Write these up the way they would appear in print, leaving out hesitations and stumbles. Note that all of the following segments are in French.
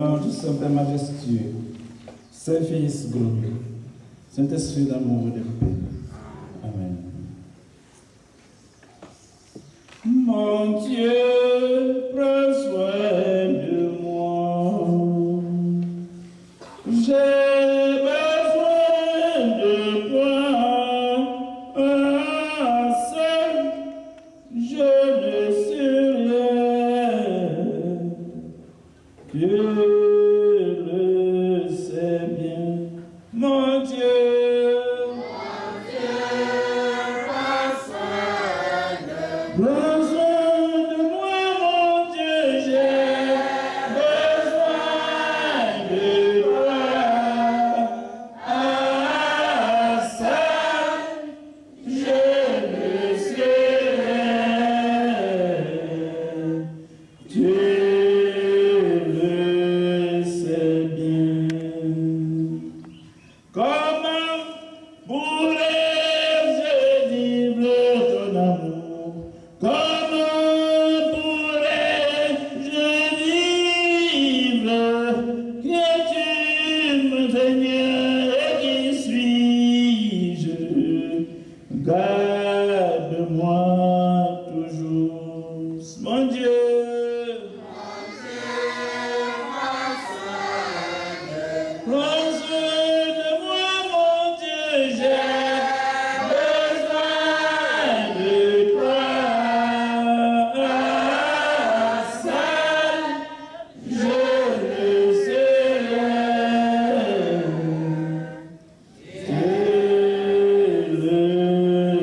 Tout simple et majestueux, Saint-Fils glorieux, Saint-Esprit d'amour et de paix. Amen. Mon Dieu, prends soin de moi. J'ai besoin de toi. Seul, je ne sais rien. Tu le sais bien, mon Dieu. Prends soin de moi, mon Dieu, j'ai besoin de toi. Seul, je ne sais rien. Tu le sais bien. Comment pourrais-je vivre ton amour? Comment pourrais-je vivre que tu me Seigneur, et qui suis-je? Garde-moi toujours, mon Dieu. Prends soin de moi, mon Dieu, j'ai besoin de toi. Seul, je ne sais rien. Tu le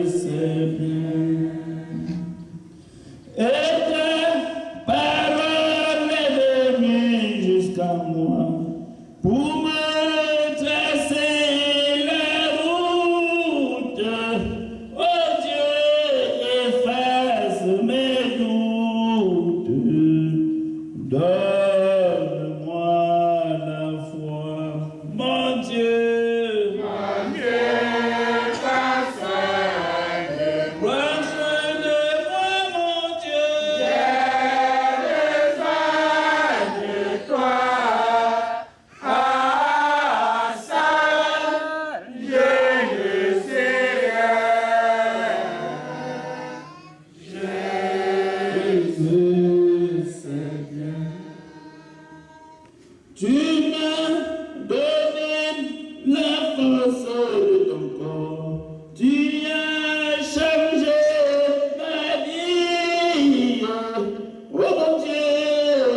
sais bien. Et ta parole est venue jusqu'à moi pour me tracer la route. Oh Dieu, efface mes doutes. Donne-moi la foi, mon Dieu. Prends soin de moi, mon Dieu. J'ai besoin de toi. Seul, je ne sais rien. Je sais bien. Tu m'as donné la force de ton corps. Tu as changé ma vie. Oh mon Dieu,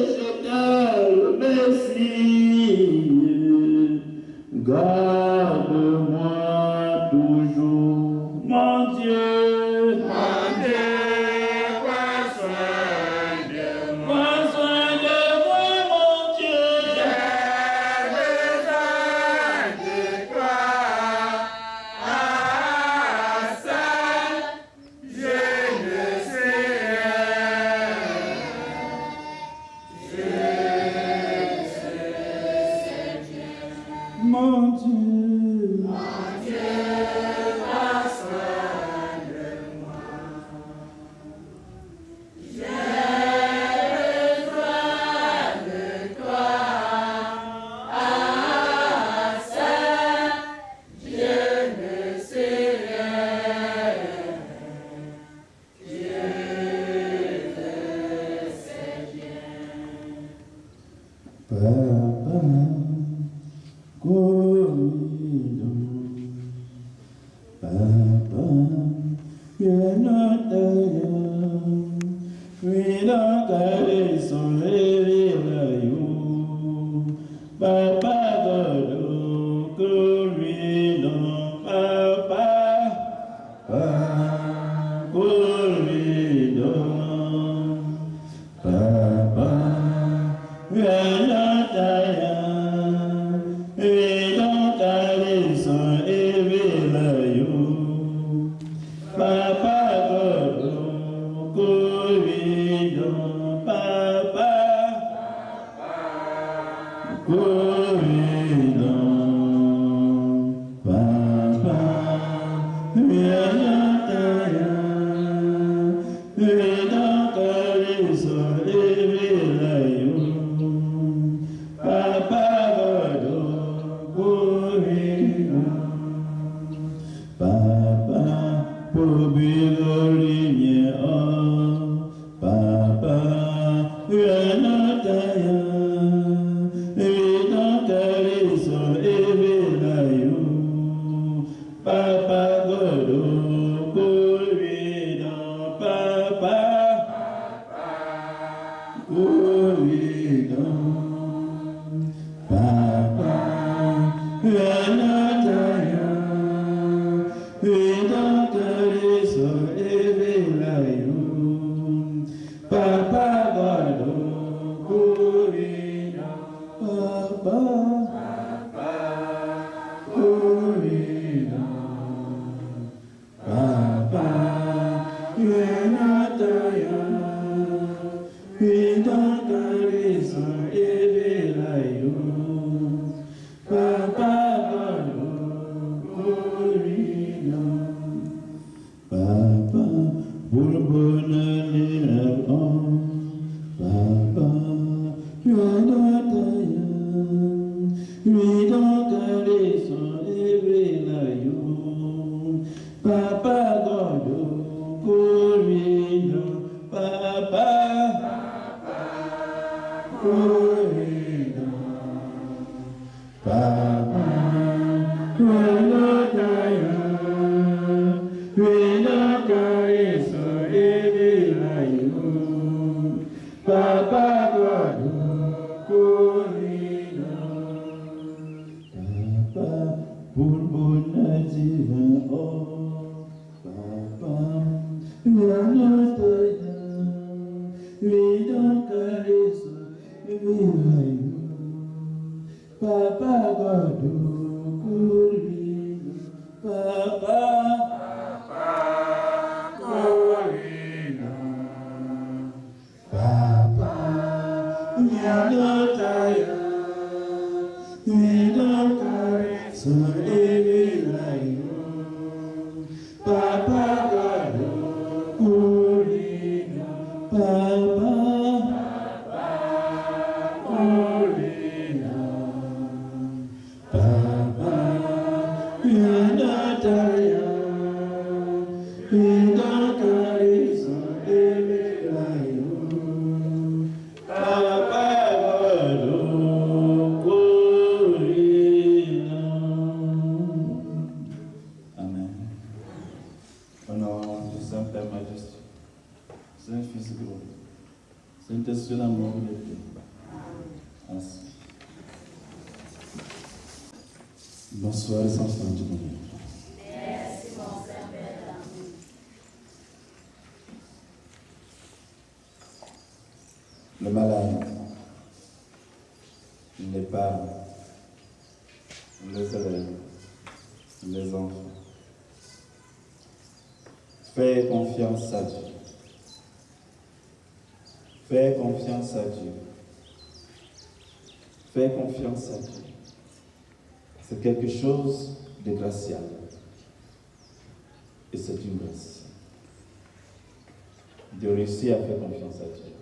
je te remercie. Garde-moi toujours, mon Dieu. Prends soin de moi. Prends soin de moi, mon Dieu. J'ai besoin de toi. Seul, je ne sais rien. Mon Dieu. Prends soin de moi. J'ai besoin de toi. Seul, je ne sais rien. Dieu le sait bien. Papa, corrido. Papa, viens à terre. Viens à terre, soleil, Papa, dodo, corrido. Papa, corrido. Papa, viens à terre. Viens à terre, soleil, Papa, dodo, corrido. Papa, corrido. Papa, viens à terre. Viens à terre, soleil, Bonsoir les enfants du monde. Merci mon Saint-Père. Le malade, les parents, les élèves, les enfants. Fais confiance à Dieu. Fais confiance à Dieu. Fais confiance à Dieu. C'est quelque chose de gracial. Et c'est une grâce. De réussir à faire confiance à Dieu.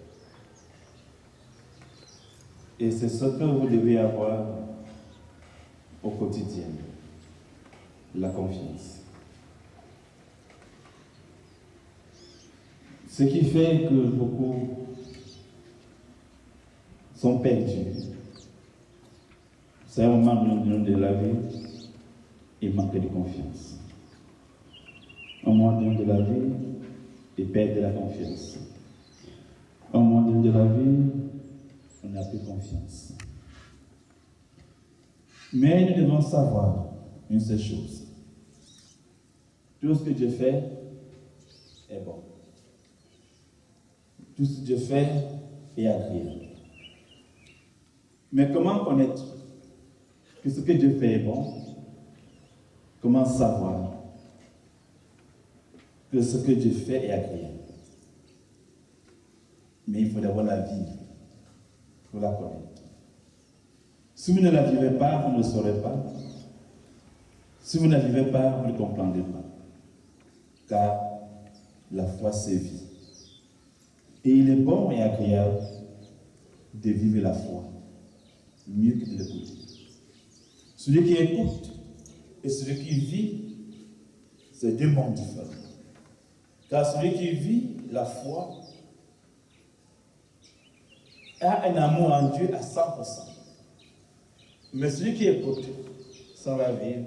Et c'est ce que vous devez avoir au quotidien. La confiance. Ce qui fait que beaucoup sont perdus. C'est un moment de la vie, il manque de confiance. Un moment de la vie, il perd de la confiance. Un moment de la vie, on n'a plus confiance. Mais nous devons savoir une seule chose. Tout ce que Dieu fait est bon. Tout ce que Dieu fait est agréable. Mais comment connaître que ce que Dieu fait est bon? Comment savoir que ce que Dieu fait est agréable? Mais il faut d'abord la vivre pour la connaître. Si vous ne la vivez pas, vous ne le saurez pas. Si vous ne la vivez pas, vous ne le comprendrez pas. Car la foi, c'est vie. Et il est bon et agréable de vivre la foi, mieux que de l'écouter. Celui qui écoute et celui qui vit, c'est deux mondes différents. Car celui qui vit la foi a un amour en Dieu à 100%. Mais celui qui écoute, sans la vivre,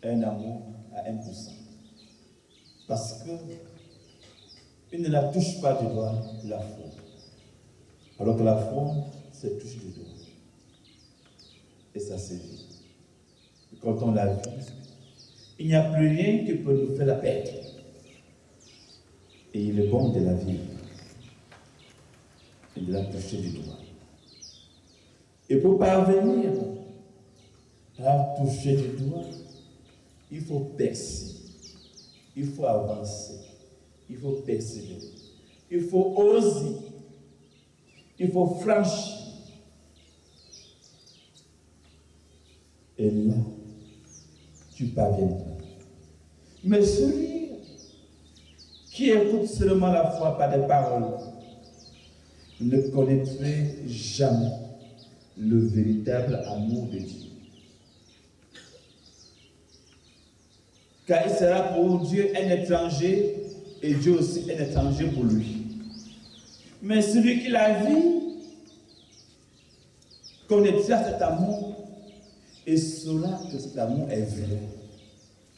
a un amour à 1%. Parce qu'il ne la touche pas du doigt, la foi. Alors que la foi se touche du doigt. Et ça se vit. Quand on la vit, il n'y a plus rien qui peut nous faire la perdre. Et il est bon de la vivre et de la toucher du doigt. Et pour parvenir à toucher du doigt, il faut percer, il faut avancer, il faut persévérer, il faut oser, il faut franchir. Et là, tu parviendras. Mais celui qui écoute seulement la foi par des paroles ne connaîtrait jamais le véritable amour de Dieu. Car il sera pour Dieu un étranger et Dieu aussi un étranger pour lui. Mais celui qui la vit connaîtra cet amour et saura que cet amour est vrai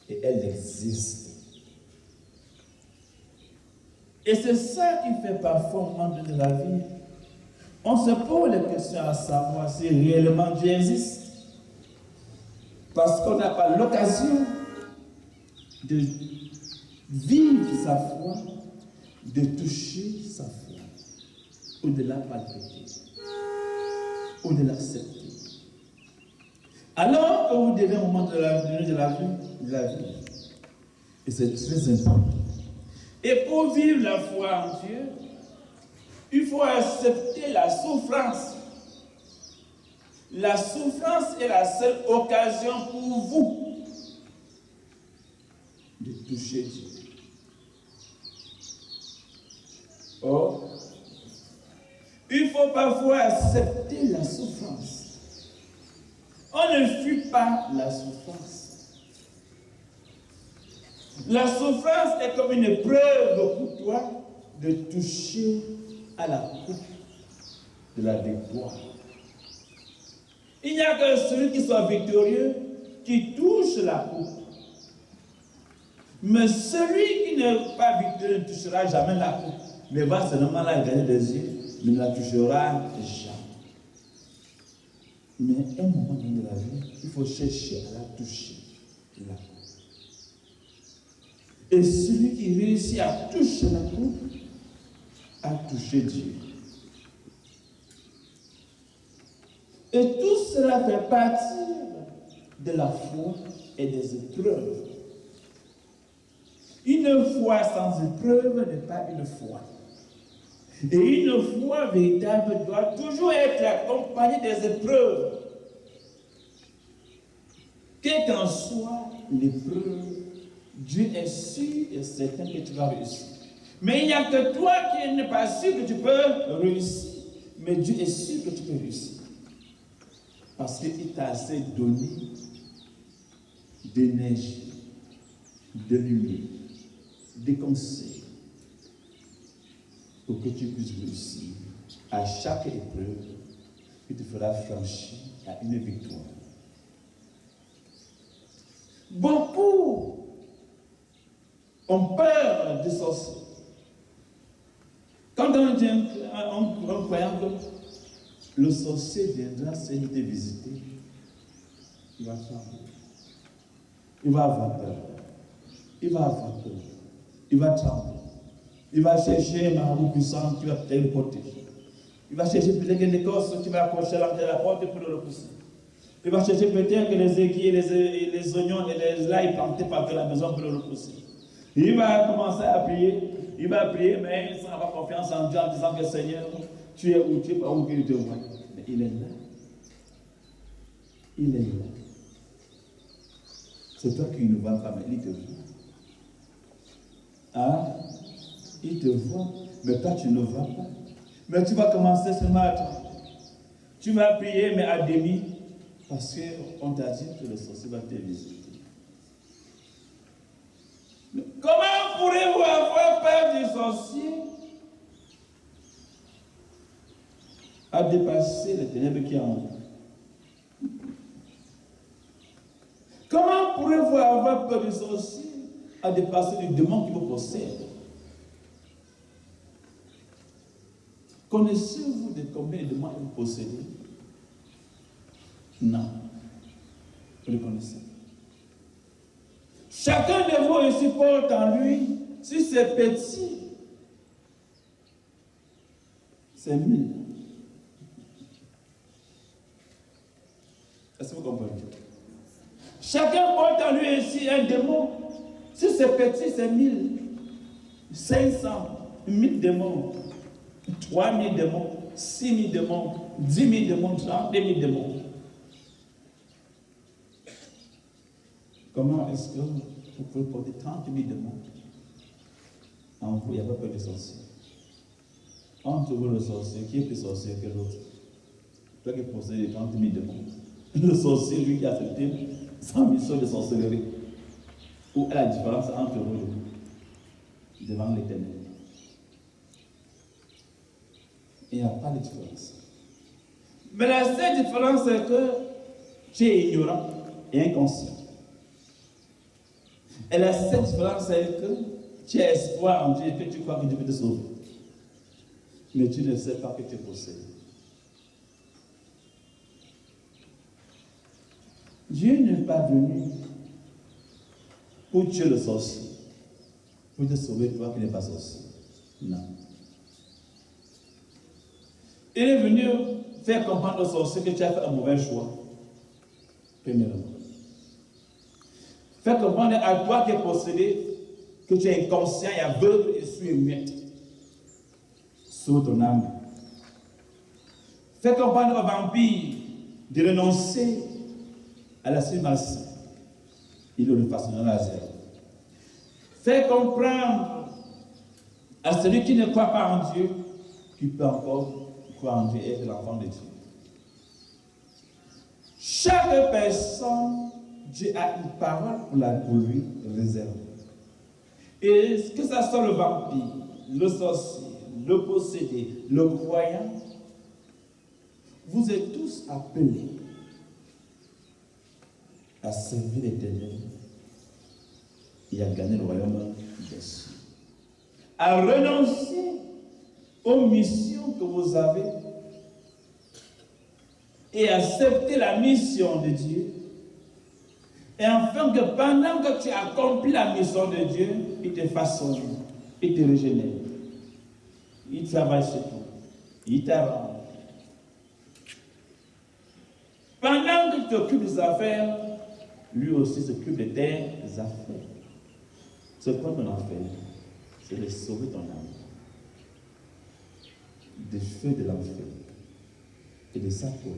et elle existe. Et c'est ça qui fait parfois au moment de la vie. On se pose les questions à savoir si réellement Dieu existe. Parce qu'on n'a pas l'occasion de vivre sa foi, de toucher sa foi, ou de la palpiter, ou de l'accepter. Alors que vous devez au moment de la vie, et c'est très important. Et pour vivre la foi en Dieu, il faut accepter la souffrance. La souffrance est la seule occasion pour vous de toucher Dieu. Or, il faut parfois accepter la souffrance. On ne fuit pas la souffrance. La souffrance est comme une épreuve pour toi de toucher à la coupe de la victoire. Il n'y a que celui qui soit victorieux qui touche la coupe. Mais celui qui n'est pas victorieux ne touchera jamais la coupe, mais va seulement la gagner des yeux, mais ne la touchera jamais. Mais à un moment donné de la vie, il faut chercher à la toucher, la coupe. Et celui qui réussit à toucher la coupe, a touché Dieu. Et tout cela fait partie de la foi et des épreuves. Une foi sans épreuve n'est pas une foi. Et une foi véritable doit toujours être accompagnée des épreuves. Quelle qu'en soit l'épreuve, Dieu est sûr et certain que tu vas réussir. Mais il n'y a que toi qui n'es pas sûr que tu peux réussir. Mais Dieu est sûr que tu peux réussir. Parce qu'il t'a assez donné d'énergie, de lumière, de conseils pour que tu puisses réussir à chaque épreuve qui te fera franchir à une victoire. Beaucoup ont peur des sorciers. Quand on dit en croyant que le sorcier viendra te visiter, il va trembler. Il va avoir peur. Il va avoir peur. Il va trembler. Il va chercher un marabout puissant qui va peut-être le protéger. Il va chercher peut-être une écorce qui va accrocher à l'entrée de la porte pour le repousser. Il va chercher peut-être que les aiguilles, les oignons et les l'ail plantés par la maison pour le repousser. Il va commencer à prier. Il va prier, mais sans avoir confiance en Dieu en disant que Seigneur, tu es où, tu es pas où il te voit. Mais il est là. Il est là. C'est toi qui ne vois pas, mais il te voit. Hein? Il te voit, mais toi tu ne vois pas. Mais tu vas commencer seulement à attendre. Tu vas prier, mais à demi, parce qu'on t'a dit que le sorcier va te visiter. Mais comment pourrez-vous avoir peur du sorcier? À dépasser les ténèbres qui en vous. Comment pourrez-vous avoir peur du sorcier? À dépasser le démon qui vous possède. Connaissez-vous de combien de démons vous possédez? Non. Vous le connaissez. Chacun de vous ici porte en lui, si c'est petit, c'est 1000. Est-ce que vous comprenez? Chacun porte en lui ici un démon. Si c'est petit, c'est 1000, 500, 1000 démons, 3000 démons, 6000 démons, 10 000 démons, 30 000 démons. Comment est-ce que vous pouvez porter 30 000 démons? En vous, il n'y a pas peur de sorciers. Entre vous, le sorcier, qui est plus sorcier que l'autre? Toi qui possède 30 000 démons. Le sorcier, lui, qui a accepté sans mission de sorcellerie. Où est la différence entre vous devant l'Éternel? Il n'y a pas de différence. Mais la seule différence, c'est que tu es ignorant et inconscient. Et la seule différence, c'est que tu as espoir en Dieu et que tu crois que Dieu peut te sauver. Mais tu ne sais pas que tu es possédé. Dieu n'est pas venu pour tuer le sorcier, pour te sauver toi qui n'es pas sorcier. Non. Il est venu faire comprendre au sorcier que tu as fait un mauvais choix. Premièrement. Faire comprendre à toi qui es possédé que tu es inconscient et aveugle et sourd et muette. Sauve ton âme. Faire comprendre au vampire de renoncer à la submersion. Il le façonnera à zéro. Faire comprendre à celui qui ne croit pas en Dieu qu'il peut encore croire en Dieu et être l'enfant de Dieu. Chaque personne, Dieu a une parole pour lui réservée. Et que ce soit le vampire, le sorcier, le possédé, le croyant, vous êtes tous appelés à servir l'Éternel et à gagner le royaume des cieux. À renoncer aux missions que vous avez et accepter la mission de Dieu. Et afin que pendant que tu accomplis la mission de Dieu, il te façonne, il te régénère. Il travaille sur toi, il t'arrange. Pendant que tu t'occupes des affaires, lui aussi s'occupe de tes affaires. C'est quoi ton affaire? C'est de sauver ton âme des feux de l'enfer et de sa colère.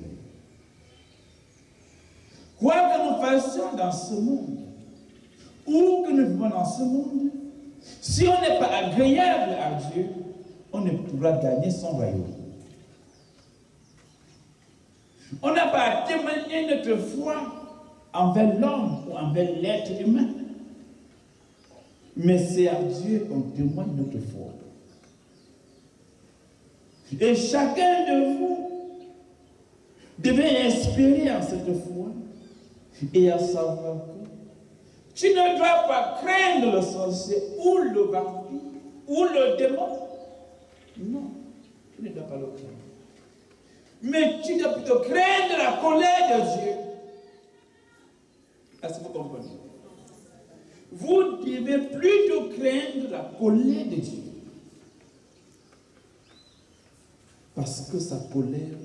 Quoi que nous fassions dans ce monde, ou que nous vivons dans ce monde, si on n'est pas agréable à Dieu, on ne pourra gagner son royaume. On n'a pas à témoigner notre foi envers l'homme ou envers l'être humain. Mais c'est à Dieu qu'on témoigne notre foi. Et chacun de vous devait inspirer en cette foi et à savoir que tu ne dois pas craindre le sorcier ou le vampire ou le démon. Non, tu ne dois pas le craindre. Mais tu dois plutôt craindre la colère de Dieu. Est-ce que vous comprenez? Vous devez plutôt craindre la colère de Dieu. Parce que sa colère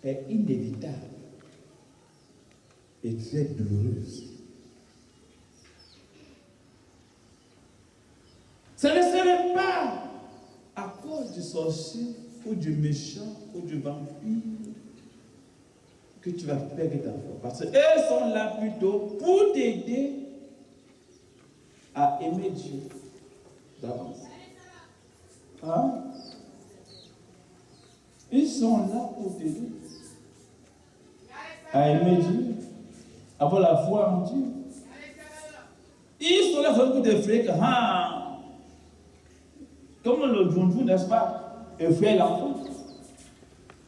est inévitable et très douloureuse. Ce ne serait pas à cause du sorcier ou du méchant ou du vampire que tu vas perdre ta foi. Parce qu'eux sont là plutôt pour t'aider à aimer Dieu d'avance. Hein? Ils sont là pour t'aider à aimer Dieu, à avoir la foi en Dieu. Ils sont là pour t'effrayer que, comme le joujou, n'est-ce pas, effrayer l'enfant.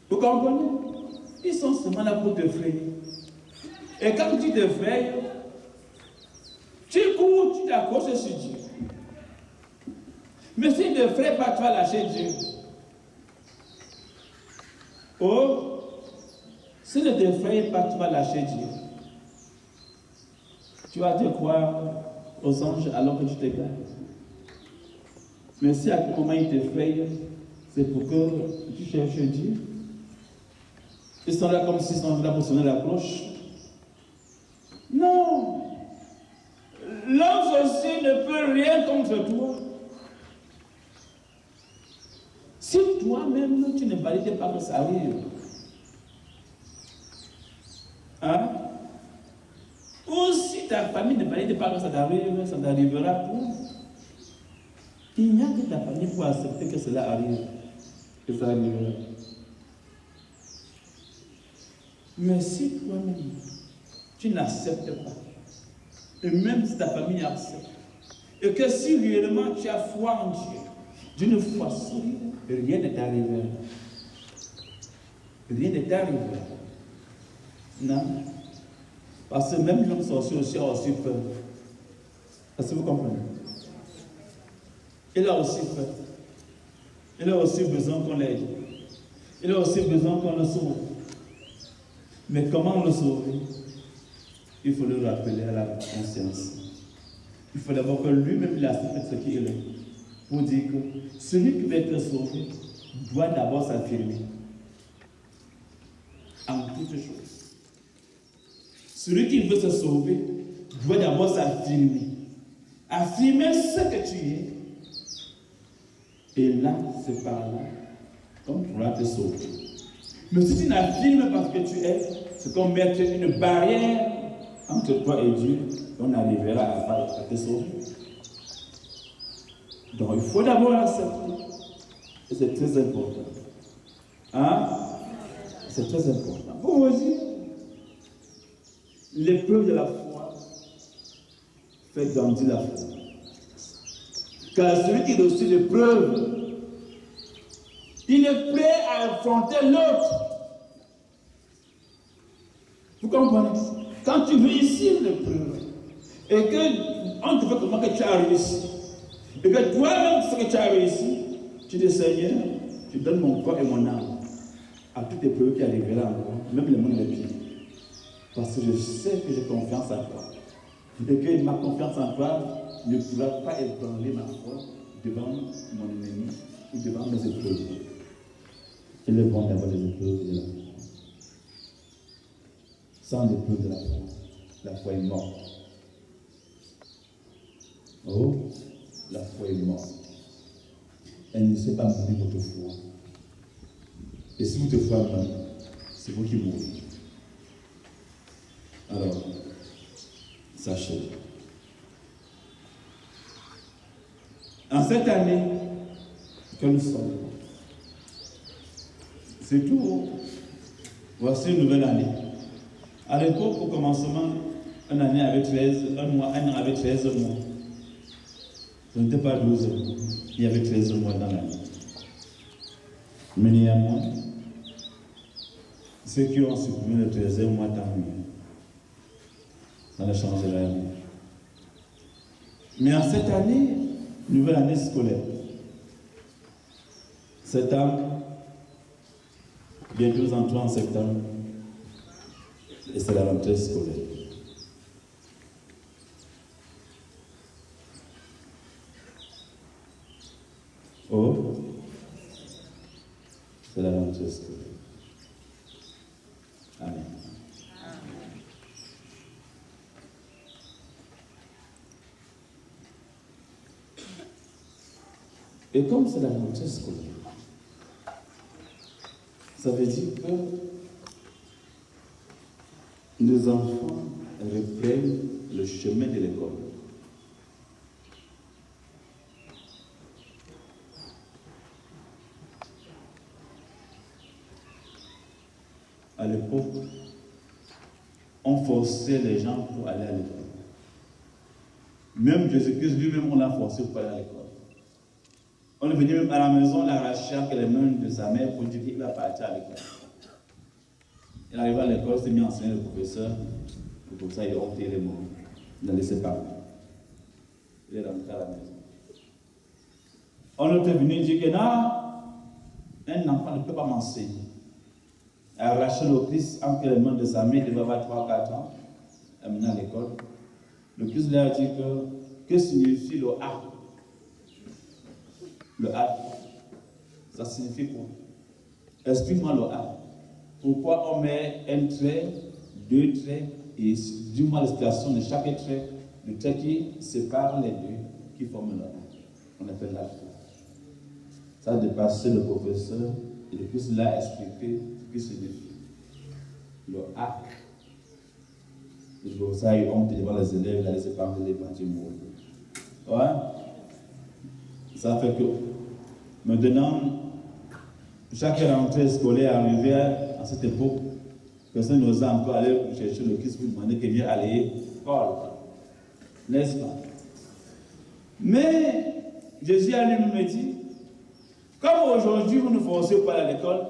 Vous comprenez? Ils sont seulement là pour t'effrayer. Et quand tu t'effrayes, tu cours, tu t'accroches sur Dieu. Mais s'il ne t'effraie pas, tu vas lâcher Dieu. Oh, s'il ne t'effraie pas, tu vas lâcher Dieu. Tu vas te croire aux anges alors que tu te gardes. Mais si à quel moment il t'effraie, c'est pour que tu cherches Dieu. Ils sont là comme s'ils sont là pour sonner la cloche. Non. L'homme sorcier ne peut rien contre toi. Si toi-même, tu ne valides pas que ça arrive, hein? Ou si ta famille ne valide pas que ça t'arrive, ça t'arrivera toi. Il n'y a que ta famille pour accepter que cela arrive, que ça arrivera. Mais si toi-même, tu n'acceptes pas, et même si ta famille accepte, et que si réellement tu as foi en Dieu, d'une foi solide, rien ne t'arrivera. Rien ne t'arrivera. Non. Parce que même l'homme sorcier aussi a aussi peur. Est-ce que vous comprenez? Il a aussi peur. Il a aussi besoin qu'on l'aide. Il a aussi besoin qu'on le sauve. Mais comment le sauver? Il faut le rappeler à la conscience. Il faut d'abord que lui-même il accepte ce qu'il est. Pour dire que celui qui veut être sauvé doit d'abord s'affirmer en toutes choses. Celui qui veut se sauver doit d'abord s'affirmer. Affirmer ce que tu es. Et là, c'est par là qu'on pourra te sauver. Mais si tu n'affirmes pas ce que tu es, c'est comme mettre une barrière entre toi et Dieu, on arrivera à te sauver. Donc il faut d'abord accepter. Et c'est très important. Hein? C'est très important. Pour vous dire, l'épreuve de la foi fait grandir la foi. Car celui qui reçoit l'épreuve, il est prêt à affronter l'autre. Vous comprenez? Quand tu réussis l'épreuve, et qu'on te fait comment que tu as réussi, et que toi-même, ce que tu as réussi, tu dis Seigneur, tu donnes mon corps et mon âme à toutes les épreuves qui arriveront à moi, même les mains et les pieds. Parce que je sais que j'ai confiance en toi. Et que ma confiance en toi ne pourra pas ébranler ma foi devant mon ennemi ou devant mes épreuves. Il est bon d'avoir des épreuves de la foi. Sans l'épreuve de la foi est morte. Oh, la foi est morte. Elle ne sait pas mourir votre foi. Et si votre foi meurt, c'est vous qui mourrez. Alors, sachez. En cette année que nous sommes, c'est tout. Voici une nouvelle année. À l'époque, au commencement, un an avait 13 mois. Ce n'était pas 12 mois. Il y avait 13 mois dans l'année. Mais néanmoins, ceux qui ont supprimé le 13e mois, tant mieux. Ça ne changera rien. Mais en cette année, nouvelle année scolaire, septembre, bientôt nous entrons en septembre, et c'est la rentrée scolaire. Oh, c'est la rentrée scolaire. Amen. Et comme c'est la rentrée scolaire, ça veut dire que les enfants reprennent le chemin de l'école. À l'époque, on forçait les gens pour aller à l'école. Même Jésus-Christ lui-même, on l'a forcé pour aller à l'école. On est venu même à la maison, l'arracher avec les mains de sa mère pour dire qu'il va partir à l'école. Il arrive à l'école, s'est mis à enseigner le professeur. Le professeur, il a ôté les mots. Il a laissé parler. Il est rentré à la maison. On était venu dire que non, un enfant ne peut pas m'enseigner. Arracher le Christ entre les mains de sa mère, il devait avoir 3-4 ans, amené à l'école. Le Christ lui a dit que signifie le A? Le A, ça signifie quoi? Explique-moi le A. Pourquoi on met un trait, deux traits et du moins la situation de chaque trait, le trait qui sépare les deux, qui forment le on appelle la foi. Ça dépasse le professeur et de plus là expliquer ce qui signifie le arc. Et pour ça, ils ont devant les élèves, là, ils séparent les bâtiments. Ouais. Ça fait que maintenant, chaque rentrée scolaire arrivée à cette époque, personne n'osait encore aller chercher le Christ pour demander qu'il vienne aller Paul. N'est-ce pas? Mais Jésus a lui me dit, comme aujourd'hui vous ne forcez pas à l'école,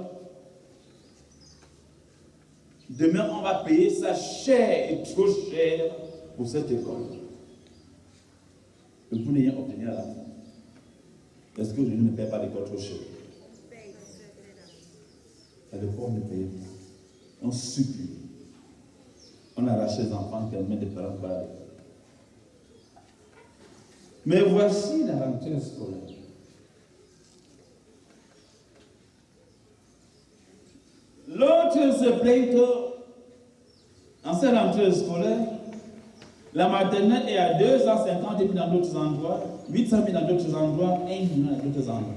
demain on va payer ça cher et trop cher pour cette école. Et vous n'ayez obtenu à la fin. Est-ce que je ne paye pas l'école trop cher? À l'école on ne paye pas. On supplie. On arrache les enfants qui amènent des parents par l'école. Mais voici la rentrée scolaire. L'autre se plaint que, en cette rentrée scolaire, la maternelle est à 250 000 dans d'autres endroits, 800 000 dans d'autres endroits, 1 million dans d'autres endroits.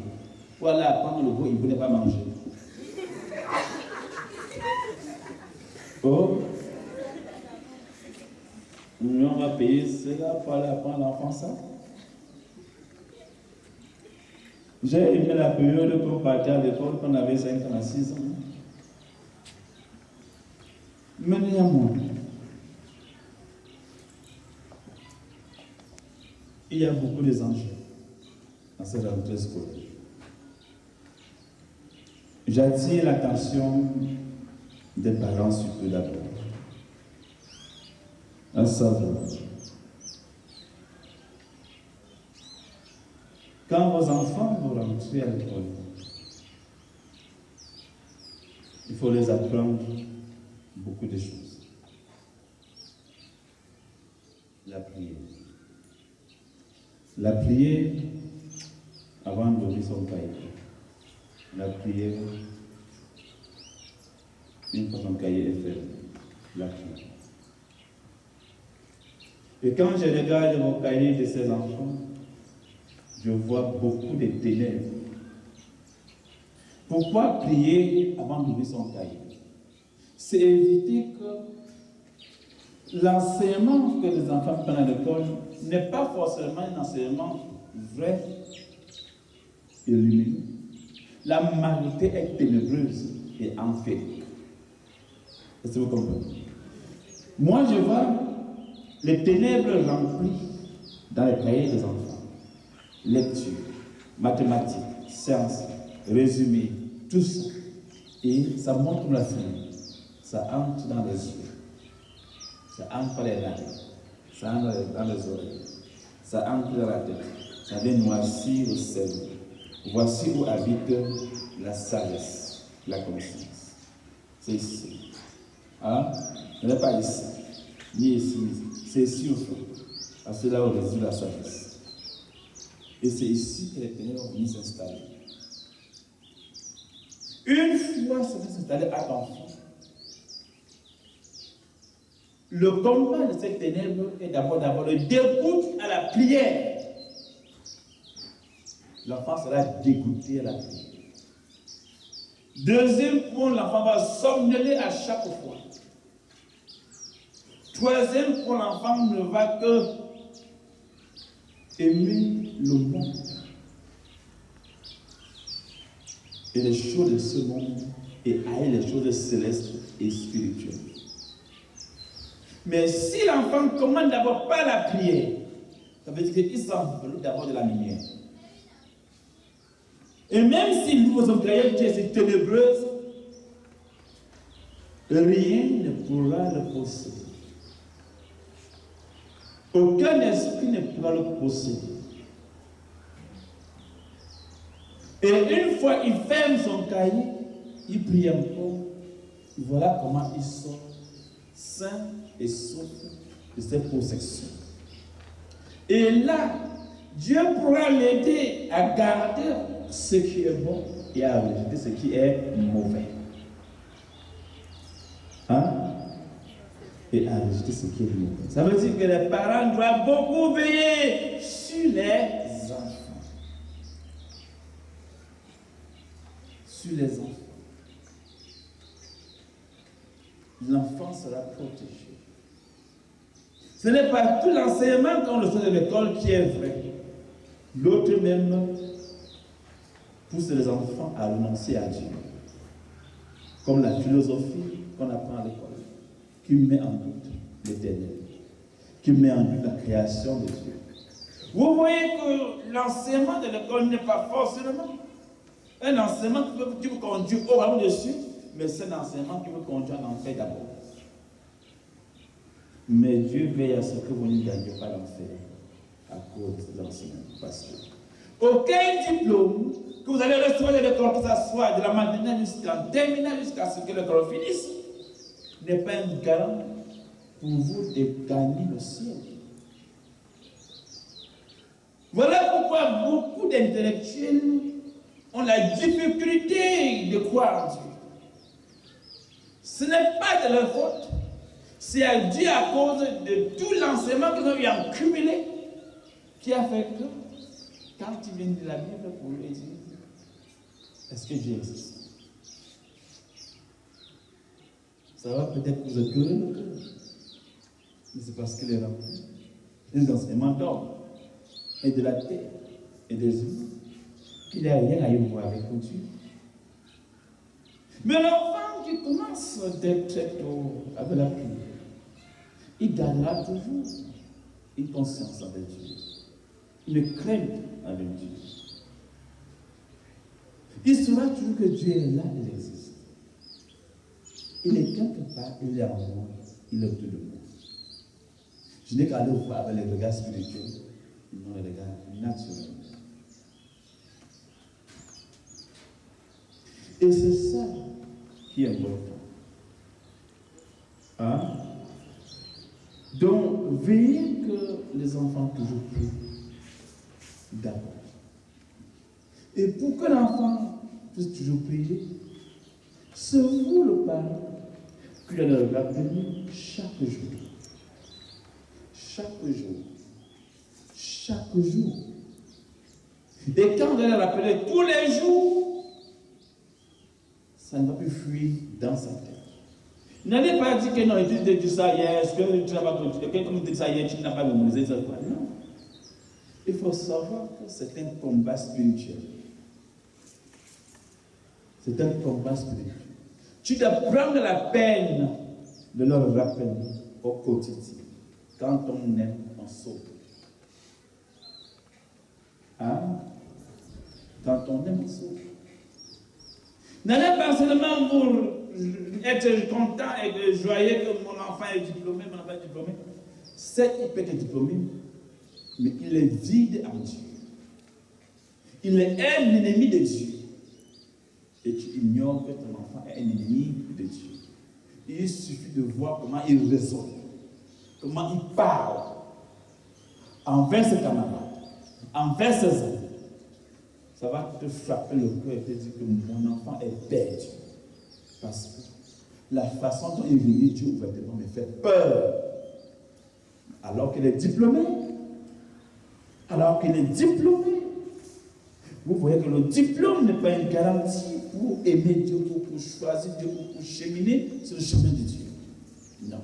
Voilà, pendant le beau, il ne voulait pas manger. Oh, nous on va payer cela pour aller apprendre l'enfant ça. J'ai aimé la période qu'on partait à l'école quand on avait 5 ans à 6 ans. Mais néanmoins, il y a beaucoup d'enjeux dans cette rentrée scolaire. J'attire l'attention des parents surtout d'abord. À savoir, quand vos enfants vont rentrer à l'école, il faut les apprendre beaucoup de choses. La prière. La prière avant d'ouvrir son cahier. La prière une fois son cahier est fait. La prière. Et quand je regarde mon cahier de ces enfants, je vois beaucoup de ténèbres. Pourquoi prier avant d'ouvrir son cahier? C'est éviter que l'enseignement que les enfants prennent à l'école n'est pas forcément un enseignement vrai et lumineux. La majorité est ténébreuse et amphélique. Est-ce que vous comprenez? Moi, je vois les ténèbres remplies dans les cahiers des enfants. Lecture, mathématiques, sciences, résumé, tout ça. Et ça montre la fumée. Ça entre dans les yeux. Ça entre par les narines. Ça entre dans les oreilles. Ça entre dans la tête. Ça vient noircir le cerveau. Voici où habite la sagesse, la connaissance. C'est ici. Hein? Ce n'est pas ici. Ni ici, ni ici. C'est ici au fond. Parce que c'est là où réside la sagesse. Et c'est ici que les ténèbres vont s'installer. Une fois ça va s'installer à l'enfant, le combat de ces ténèbres est d'abord le dégoût à la prière. L'enfant sera dégoûté à la prière. Deuxième point, l'enfant va somnoler à chaque fois. Troisième point, l'enfant ne va que aimer le monde et les choses de ce monde et haïr les choses célestes et spirituelles. Mais si l'enfant commande d'abord par la prière, ça veut dire qu'il s'enveloppe d'abord de la lumière. Et même si nous, en croyant que c'est ténébreuse, rien ne pourra le posséder. Aucun esprit ne pourra le posséder. Et une fois il ferme son cahier, il prie encore. Voilà comment il sort sain et sauf de ses possessions. Et là, Dieu pourra l'aider à garder ce qui est bon et à rejeter ce qui est mauvais. Hein? et à rejeter ce qui est mauvais. Ça veut dire que les parents doivent beaucoup veiller sur les enfants. Sur les enfants. L'enfant sera protégé. Ce n'est pas tout l'enseignement qu'on reçoit de l'école qui est vrai. L'autre même pousse les enfants à renoncer à Dieu. Comme la philosophie qu'on apprend à l'école, qui met en doute l'éternel, qui met en doute la création de Dieu. Vous voyez que l'enseignement de l'école n'est pas forcément un enseignement qui vous conduit au royaume de Dieu, mais c'est un enseignement qui vous conduit en enfer d'abord. Mais Dieu veille à ce que vous ne gagnez pas l'enfer à cause de l'enseignement. Parce que aucun diplôme que vous allez recevoir de l'école, que ce soit de la maternelle jusqu'en terminale, jusqu'à ce que l'école finisse, n'est pas un garant pour vous de gagner le ciel. Voilà pourquoi beaucoup d'intellectuels ont la difficulté de croire en Dieu. Ce n'est pas de leur faute. C'est à Dieu à cause de tout l'enseignement qu'ils ont eu en cumulé qui a fait que quand ils viennent de la Bible pour lui dire est-ce que Dieu existe? Ça va peut-être vous écœurer le cœur. Mais c'est parce qu'il est rempli des enseignements d'homme et de la terre et des humains qu'il n'a rien à y voir avec Dieu. Mais l'enfant qui commence dès très tôt avec la prière, il gagnera toujours une conscience avec Dieu, une crainte avec Dieu. Il saura toujours que Dieu est là, il existe. Il est quelque part, il est en moi, il est autour de moi. Je n'ai qu'à aller voir avec les regards spirituels, non les regards naturels. Et c'est ça qui est important. Hein? Donc, veillez que les enfants toujours prient d'abord. Et pour que l'enfant puisse toujours prier, c'est vous le parent qui doit le rappeler chaque jour. Chaque jour. Chaque jour. Et quand vous allez le rappeler tous les jours, ça ne va plus fuir dans sa tête. N'allez pas dire que non, il dit ça hier, est-ce que tu n'as pas continué, comme il dit ça hier, tu n'as pas mémorisé ça. Non. Il faut savoir que c'est un combat spirituel. C'est un combat spirituel. Tu dois prendre la peine de leur rappeler au quotidien. Quand on aime, on sauve. Hein? Quand on aime, on sauve. N'allez pas seulement pour être content et joyeux que mon enfant est diplômé, mon enfant est diplômé. Certes, il peut être diplômé, mais il est vide en Dieu. Il est un ennemi de Dieu. Et tu ignores que ton enfant est un ennemi de Dieu. Il suffit de voir comment il raisonne, comment il parle envers ses camarades, envers ses amis. Ça va te frapper le cœur et te dire que mon enfant est perdu. Parce que la façon dont il vit Dieu ouvertement me fait peur. Alors qu'il est diplômé. Alors qu'il est diplômé. Vous voyez que le diplôme n'est pas une garantie pour aimer Dieu, pour choisir Dieu, pour cheminer sur le chemin de Dieu. Non.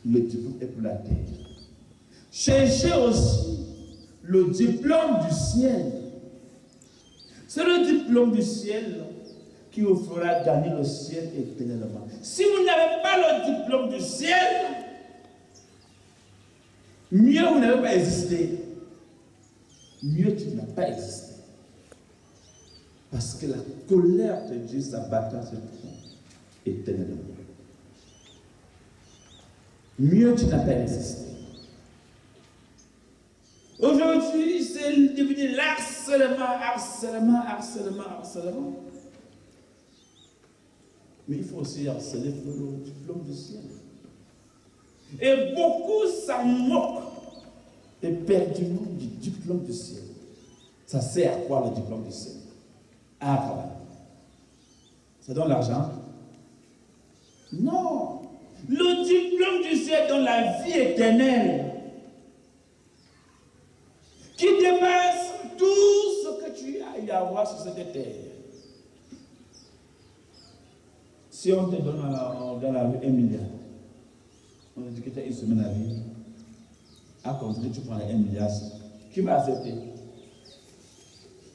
Le diplôme est pour la terre. Cherchez aussi le diplôme du ciel. C'est le diplôme du ciel qui vous fera gagner le ciel éternellement. Si vous n'avez pas le diplôme du ciel, mieux vous n'avez pas existé. Mieux tu n'as pas existé. Parce que la colère de Dieu s'abattra sur toi éternellement. Mieux tu n'as pas existé. Aujourd'hui, c'est devenu harcèlement. Mais il faut aussi harceler pour le diplôme du ciel. Et beaucoup s'en moquent éperdument du diplôme du ciel. Ça sert à quoi le diplôme du ciel? À travailler. Ça donne l'argent? Non. Le diplôme du ciel dans la vie éternelle, qui dépasse tout ce que tu as eu à avoir sur cette terre. Si on te donne dans la vie 1 milliard, on te dit que tu as une semaine à vivre, à continuer, tu prends les 1 milliard, qui va accepter?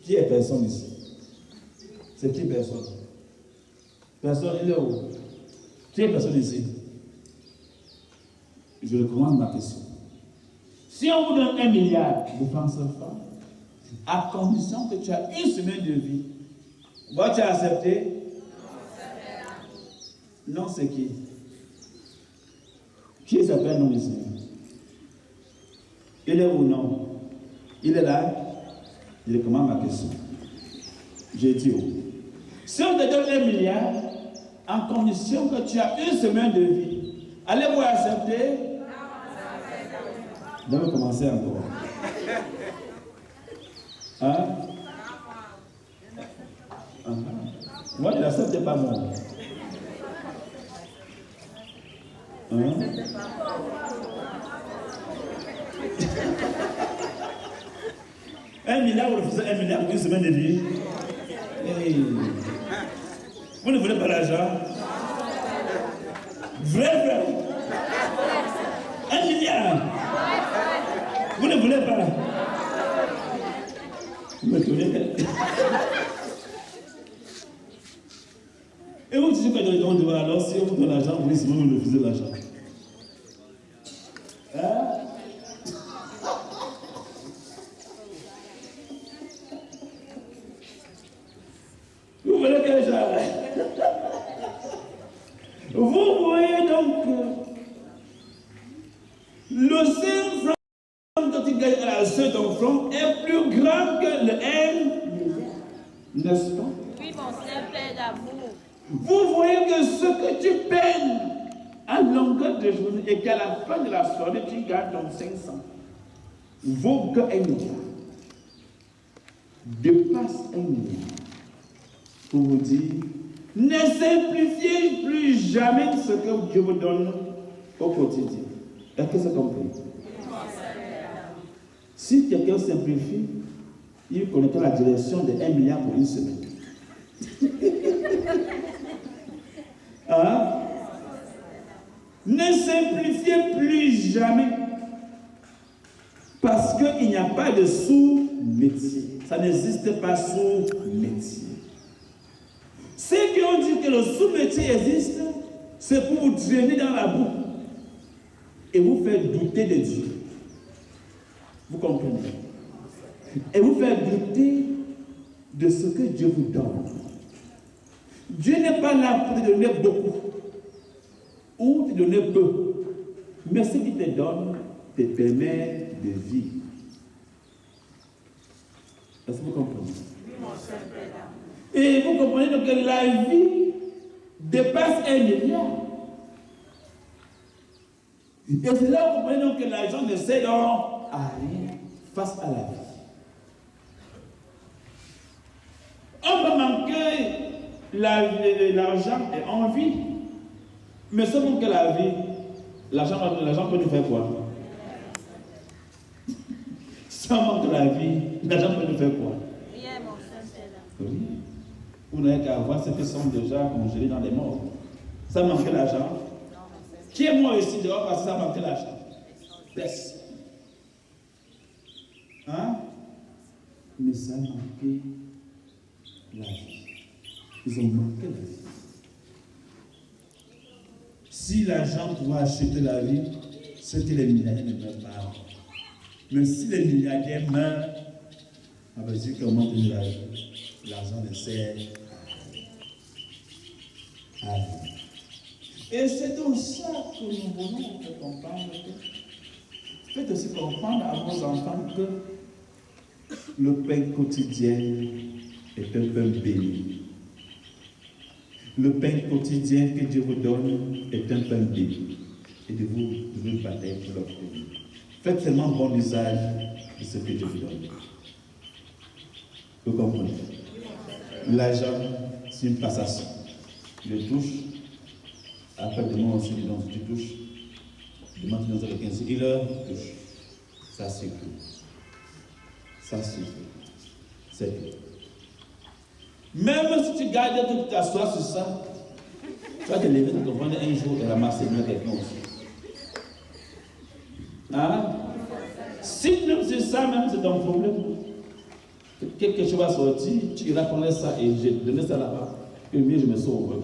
Qui est personne ici? C'est qui personne? Personne, il est où? Qui est personne ici? Je recommande ma question. Si on vous donne 1 milliard de francs CFA, à condition que tu as une semaine de vie, vas-tu accepter? Non, c'est qui? Qui s'appelle non ici? Il est où non? Il est là? Je recommande ma question. J'ai dit où? Si on te donne 1 milliard, en condition que tu as une semaine de vie, allez-vous accepter? Je vais commencer encore. Hein? Moi, je n'accepte pas moi. Hein? Un milliard, vous refusez 1 milliard pour une semaine de vie. Hey. Vous ne voulez pas l'argent? Vrai. 1 milliard. Vous ne voulez pas? Vous me tenez. Et vous dites qu'on doit alors, si on vous donne l'argent, vous dites vous refusez l'argent. Hein? Vous voulez que j'arrête? Vous voyez donc le seul franc dont il gagne à la seule front est plus grand que le M, n'est-ce pas? Oui, mon Saint-Père d'amour. Vous voyez que ce que tu peines à longueur de journée et qu'à la fin de la soirée, tu gagnes ton 500, vaut que 1 milliard. Dépasse 1 milliard. Pour vous dire, ne simplifiez plus jamais ce que Dieu vous donne au quotidien. Est-ce que c'est compris? Si quelqu'un simplifie, il connaîtra la direction de 1 milliard pour une semaine. Hein? Ne simplifiez plus jamais. Parce qu'il n'y a pas de sous-métier. Ça n'existe pas sous-métier. Ceux qui ont dit que le sous-métier existe, c'est pour vous traîner dans la boue et vous faire douter de Dieu. Vous comprenez? Et vous faire douter de ce que Dieu vous donne. Dieu n'est pas là pour te donner beaucoup ou te donner peu. Mais ce qu'il te donne te permet de vivre. Est-ce que vous comprenez? Et vous comprenez donc que la vie dépasse 1 milliard. Et c'est là que vous comprenez donc que l'argent ne sert à rien face à la vie. On peut manquer l'argent et envie, mais seulement que la vie, l'argent peut nous faire quoi? Seulement que la vie, l'argent peut nous faire quoi? Rien, mon Saint-Père. Oui. Vous n'avez qu'à voir ceux qui sont déjà congelés dans les morts. Ça manquait l'argent. Qui est mort ici dehors parce que ça manquait l'argent? Baisse. Hein? Mais ça manquait la vie. Ils ont manqué la vie. Si l'argent pouvait acheter la vie, c'est que les milliardaires ne meurent pas. Mais si les milliardaires meurent, on va dire comment tenir la vie. L'argent ne sert à rien. Et c'est donc ça que nous voulons vous faire comprendre. Faites aussi comprendre à vos enfants que le pain quotidien est un pain béni. Le pain quotidien que Dieu vous donne est un pain béni. Et de vous devez batailler pour l'obtenir. Faites seulement bon usage de ce que Dieu vous donne. Vous comprenez? L'argent, c'est une passation. Je touche, Après, demain aussi, donc, tu touches. Demain, tu dans le 15 il touche. Ça suffit. Ça suffit. C'est tout. Même si tu gardes toute ta soie sur ça, tu vas te lever, tu vas prendre un jour et ramasser quelqu'un aussi. Hein? Si même c'est ça, même c'est ton problème. Quelque chose va sortir, tu iras prendre ça et je donner ça là-bas. Et mieux je me sauve.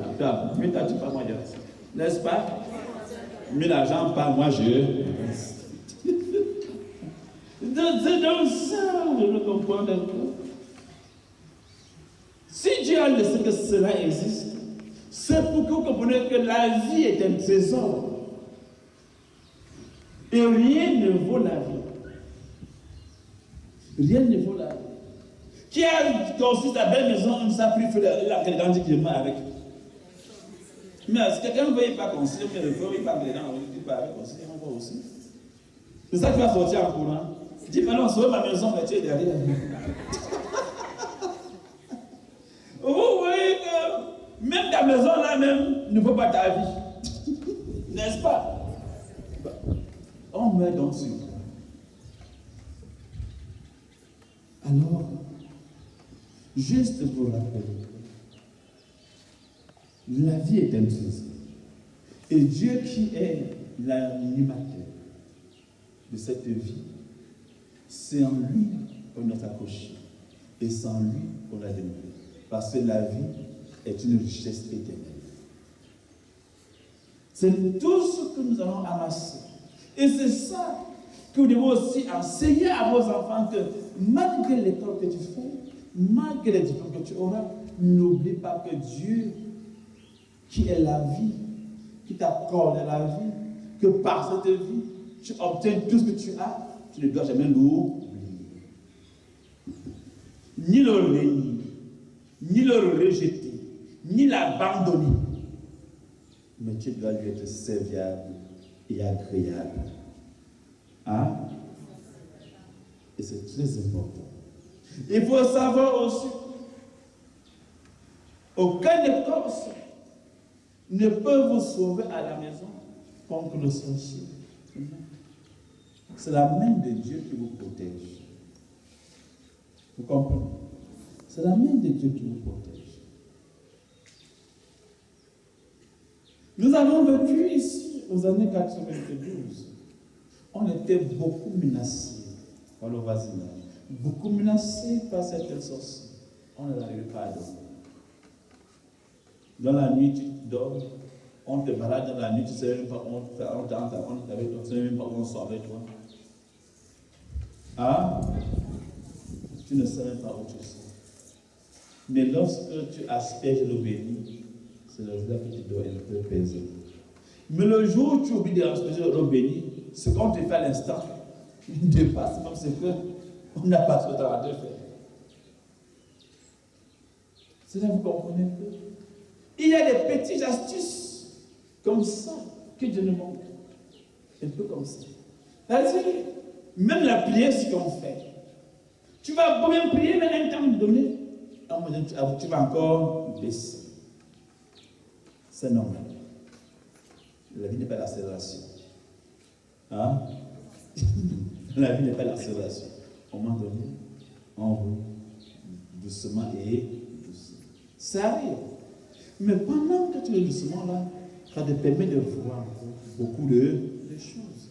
Mieux t'as-tu pas moi, n'est-ce pas? Mais l'argent pas, moi je reste. C'est donc ça, je le comprends un peu. Si Dieu a laissé que cela existe, c'est pour que vous compreniez que la vie est un trésor. Et rien ne vaut la vie. Rien ne vaut la vie. Qui a construit sa belle maison, on ne sait plus faire la grandit qui est mort avec. Mais si quelqu'un ne veut pas construire, mais le feu, il va aller dans il va construire, on va aussi. C'est ça qui va sortir en courant. Il dit, maintenant, sauve ma maison, mais tu es derrière. Vous voyez que même ta maison là même ne vaut pas ta vie. N'est-ce pas? On meurt donc sur. Alors, juste pour rappeler, la vie est un trésor. Et Dieu qui est l'animateur de cette vie, c'est en lui qu'on doit s'accrocher. Et sans lui, on a demeurer. Parce que la vie est une richesse éternelle. C'est tout ce que nous allons amasser. Et c'est ça que vous devez aussi enseigner à vos enfants que malgré l'école que tu fais, malgré les diplômes que tu auras, n'oublie pas que Dieu, qui est la vie, qui t'accorde la vie, que par cette vie, tu obtiens tout ce que tu as, tu ne dois jamais l'oublier. Ni le renier, ni le rejeter, ni l'abandonner. Mais tu dois lui être serviable et agréable. Hein? Et c'est très important. Il faut savoir aussi, aucun Écosse ne peut vous sauver à la maison contre le sorcier. C'est la main de Dieu qui vous protège. Vous comprenez? C'est la main de Dieu qui vous protège. Nous avons vécu ici aux années 92. On était beaucoup menacés par le voisinage, beaucoup menacés par certaines sorcières. On n'arrivait pas à dormir. Dans la nuit, tu dors, on te balade dans la nuit, tu ne sais même pas où on sait même pas où on sort avec toi. Ah, tu ne sais même pas où tu sors. Mais lorsque tu asperges l'eau bénie, c'est le jour que tu dois un peu peser. Mais le jour où tu oublies d'asperger l'eau bénie, ce qu'on te fait à l'instant dépasse même ce qu'on n'a pas ce temps de faire. C'est là que vous comprenez un peu. Il y a des petites astuces comme ça que Dieu nous montre. Un peu comme ça. C'est-à-dire, même la prière, ce qu'on fait. Tu vas bien prier, mais à un temps donné, tu vas encore baisser. C'est normal. La vie n'est pas l'accélération. Hein? La vie n'est pas l'accélération. À un moment donné, on roule doucement et doucement. Ça arrive. Mais pendant que tu es doucement là, ça te permet de voir beaucoup de choses.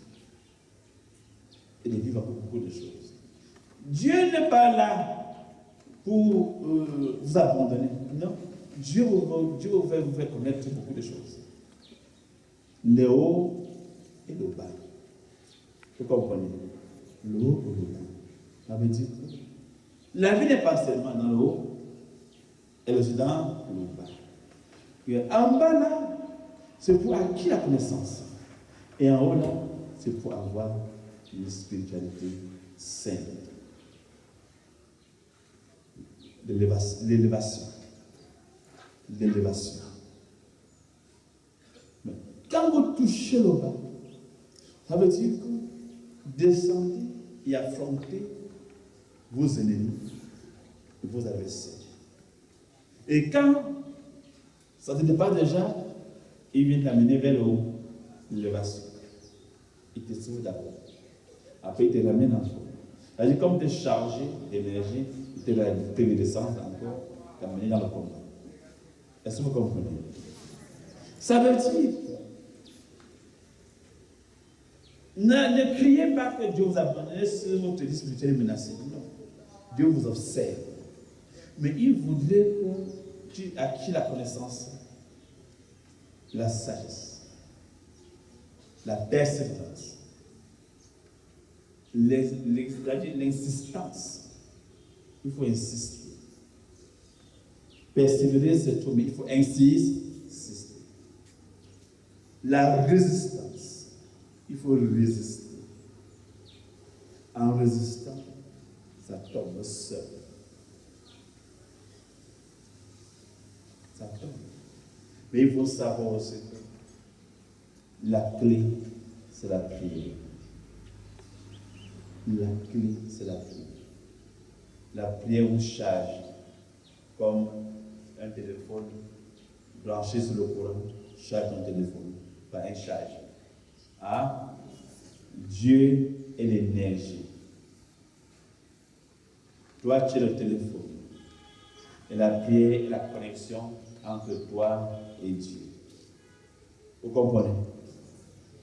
Et de vivre beaucoup de choses. Dieu n'est pas là pour vous abandonner. Non. Dieu veut vous faire connaître beaucoup de choses. Le haut et le bas. Vous comprenez? Le haut et le bas. Ça veut dire que la vie n'est pas seulement dans le haut, elle est aussi dans le bas. Et en bas là, c'est pour acquérir la connaissance. Et en haut là, c'est pour avoir une spiritualité saine. L'élévation. L'élévation. Mais quand vous touchez le bas, ça veut dire que descendez et affrontez vos ennemis et vos adversaires. Et quand ça ne dépasse déjà, il vient t'amener vers le haut, l'élévation. Il te sauve d'abord. Après, il te ramène en haut. C'est-à-dire, comme tu es chargé d'énergie, il te redescend encore, t'amener dans le combat. Est-ce que vous comprenez? Ça veut dire, ne criez pas que Dieu vous a abandonné si votre vie spirituelle est menacée. Non. Dieu vous observe. Mais il voudrait que tu acquiers la connaissance, la sagesse, la persévérance, l'insistance. Il faut insister. Persévérer, c'est tout, mais il faut insister. La résistance. Il faut résister. En résistant, ça tombe seul. Ça tombe. Mais il faut savoir aussi que la clé, c'est la prière. La clé, c'est la prière. La prière vous charge comme un téléphone branché sur le courant, charge ton téléphone par un charge. Ah, Dieu est l'énergie. Toi, tu es le téléphone. Et la prière est la connexion entre toi et Dieu. Vous comprenez?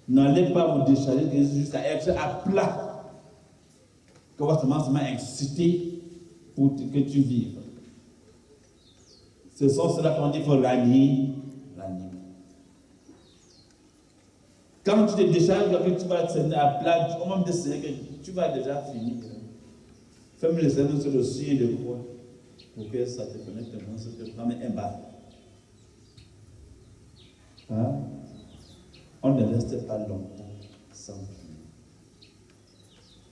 N'allez pas vous décharger jusqu'à être à plat. Que votre seulement excité pour que tu vives. Ce sont cela qu'on dit qu'il faut ranimer. Quand tu te décharges, tu vas être à plat, au moment de que tu vas déjà finir. Ferme les yeux sur le ciel de quoi pour que ça te connecte dans ce que comme un bar. Hein? On ne reste pas longtemps sans prier.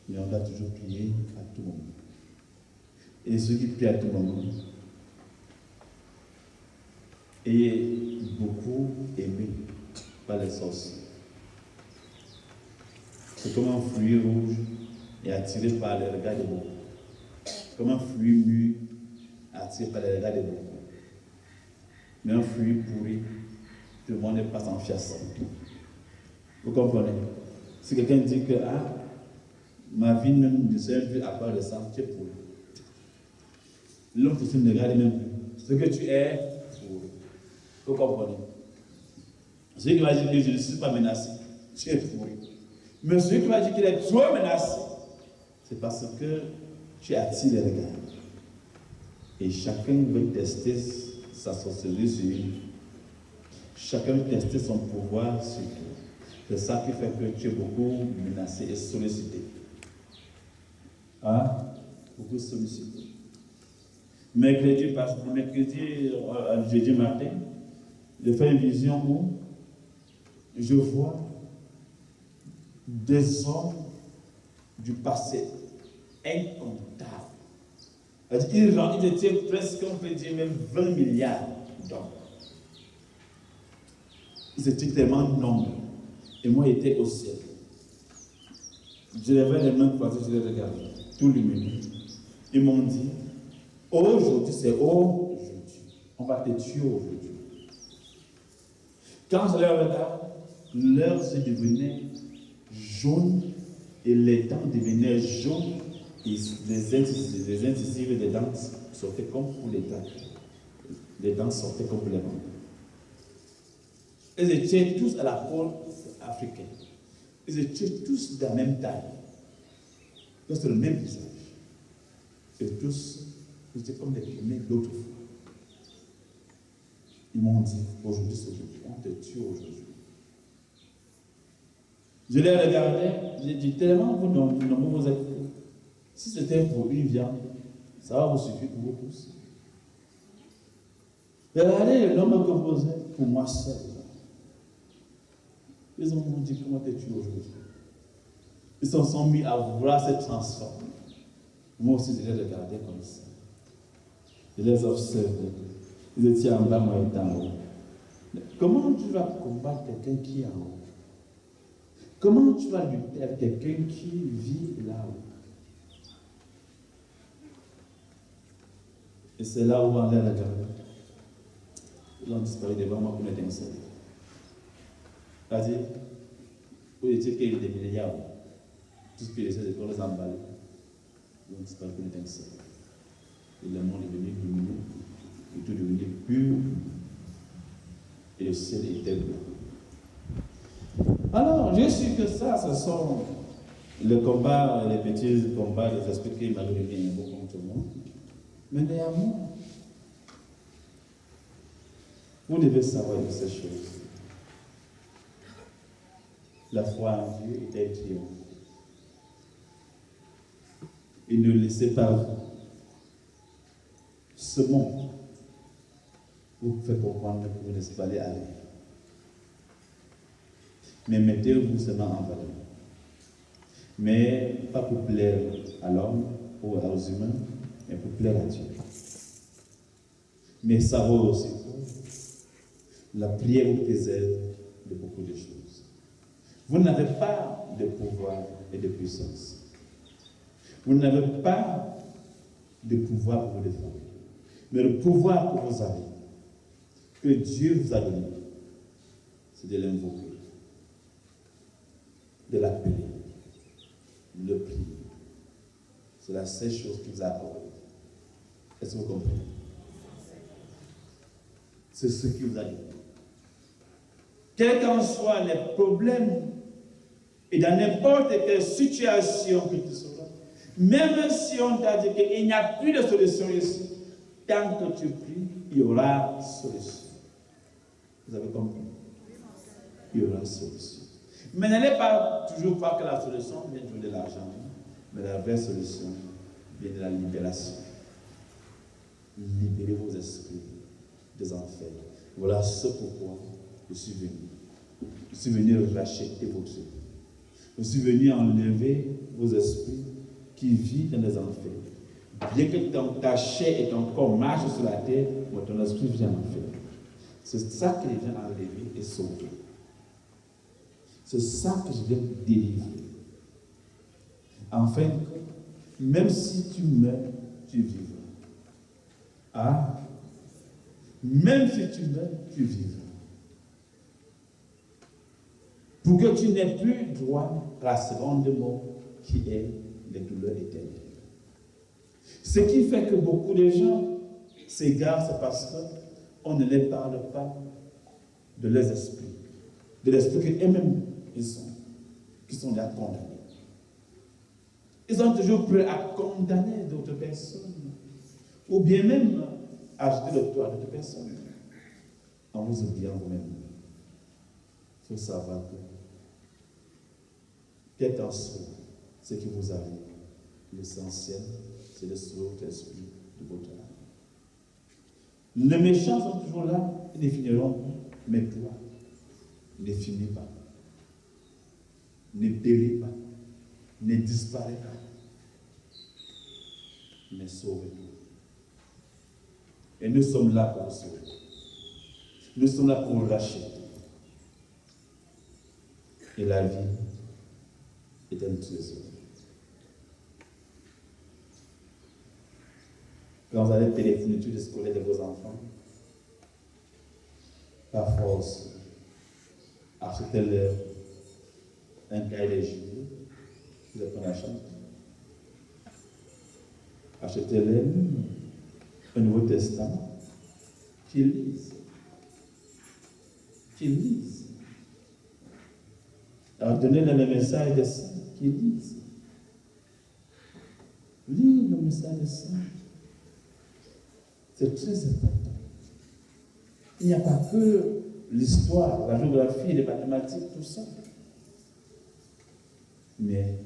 Mais on doit toujours prier à tout moment. Et ceux qui prient à tout moment, et beaucoup aimés par les sorciers. C'est comme un fruit rouge et attiré par les regards de beaucoup. Comme un fruit mûr attiré par les regards de beaucoup. Mais un fruit pourri, tout le monde passe en fiassant. Vous comprenez? Si quelqu'un dit que ma vie même ne sert plus à part de ça, tu es pourri. L'homme ne regarde même plus. Ce que tu es, pourri. Vous comprenez? Celui qui va dire que je ne suis pas menacé, tu es pourri. Mais celui qui va dire qu'il est trop menacé, c'est parce que tu attires les regards. Et chacun veut tester sa sorcellerie sur lui. Chacun veut tester son pouvoir sur toi. C'est ça qui fait que tu es beaucoup menacé et sollicité. Beaucoup sollicité. Mercredi, jeudi matin, je fais une vision où je vois des hommes du passé incomptables. Ils étaient presque, on peut dire même 20 milliards d'hommes. Ils étaient tellement nombreux. Et moi, j'étais au ciel. Je levais les mains croisées, je les regardais, tout lumineux. Ils m'ont dit, aujourd'hui, c'est aujourd'hui. On va te tuer aujourd'hui. Quand je les regarde, l'heure se devenait jaune et les dents devenaient jaunes et les incisives des dents sortaient comme pour les dents. Les dents sortaient comme pour les dents. Ils étaient tous à la peau africaine. Ils étaient tous de la même taille. C'est le même visage. Et tous, ils étaient comme des pygmées d'autres fois. Ils m'ont dit, aujourd'hui c'est aujourd'hui, on te tue aujourd'hui. Je les regardais, j'ai dit, tellement vous ne vous êtes. Si c'était pour une viande, ça va vous suffire pour vous tous. Regardez l'homme que vous êtes pour moi seul. Ils m'ont dit, comment te tues aujourd'hui? Ils se sont mis à vouloir se transformer. Moi aussi, je les regardais comme ça. Je les observais. Ils étaient en bas, moi j'étais en haut. Comment tu vas combattre quelqu'un qui est en haut? Comment tu vas lutter avec quelqu'un qui vit là-haut? Et c'est là où on les regardait. Ils ont disparu devant moi comme une étincelle. C'est-à-dire, vous étiez qu'il y a des milliards, tout ce que les écoles les emballent. Donc, c'est pas que le ça. Et le monde est devenu lumineux, et tout est devenu pur, et le ciel était blanc. Alors, je suis que ça, ce sont les combats, les petits combats, les aspects qui m'ont donné un beau comme tout le monde. Mais néanmoins, vous devez savoir de ces choses. La foi en Dieu est un triomphe. Et ne laissez pas vous. Ce monde vous fait comprendre que vous n'êtes pas allé à l'air. Mais mettez-vous seulement en valeur. Mais pas pour plaire à l'homme ou aux humains, mais pour plaire à Dieu. Mais savoir aussi que la prière vous préserve de beaucoup de choses. Vous n'avez pas de pouvoir et de puissance. Vous n'avez pas de pouvoir pour vous défendre. Mais le pouvoir que vous avez, que Dieu vous a donné, c'est de l'invoquer, de l'appeler, de le prier. C'est la seule chose qu'il vous a accordée. Est-ce que vous comprenez? C'est ce qu'il vous a dit. Quels qu'en soient les problèmes et dans n'importe quelle situation que tu sois, même si on t'a dit qu'il n'y a plus de solution ici, tant que tu pries, il y aura solution. Vous avez compris? Il y aura solution. Mais n'allez pas toujours voir que la solution vient toujours de l'argent, mais la vraie solution vient de la libération. Libérez vos esprits des enfers. Voilà ce pourquoi je suis venu. Je suis venu racheter votre vie. Je suis venu enlever vos esprits qui vivent dans les enfers. Bien que ta chair et ton corps marchent sur la terre, mais ton esprit vient en enfer. C'est ça que je viens enlever et sauver. C'est ça que je viens délivrer. Enfin, même si tu meurs, tu vivras. Ah, même si tu meurs, tu vivras. Pour que tu n'aies plus droit à la seconde mort qui est les douleurs éternelles. Ce qui fait que beaucoup de gens s'égarent, c'est parce qu'on ne les parle pas de leurs esprits, de l'esprit qu'eux-mêmes ils sont, qui sont là condamnés. Ils sont toujours prêts à condamner d'autres personnes, ou bien même à jeter le toit d'autres personnes, en vous oubliant vous-même. Il faut savoir que, quel qu'en soit ce qui vous arrive, l'essentiel, c'est de sauver votre esprit de votre âme. Les méchants sont toujours là, ils ne finiront, mais toi, ne finis pas. Ne péris pas. Ne disparais pas. Mais sauve-toi. Et nous sommes là pour vous sauver. Nous sommes là pour vous racheter. Et la vie est un trésor. Quand vous allez payer les fournitures scolaires de vos enfants, par force, achetez-leur un cahier de juillet, vous êtes en achat. Achetez-leur un Nouveau Testament, qu'ils lisent. Qu'ils lisent. Alors donnez-leur le message des saints, qu'ils lisent. Lisez le message des saints. C'est très important. Il n'y a pas que l'histoire, la géographie, les mathématiques, tout ça. Mais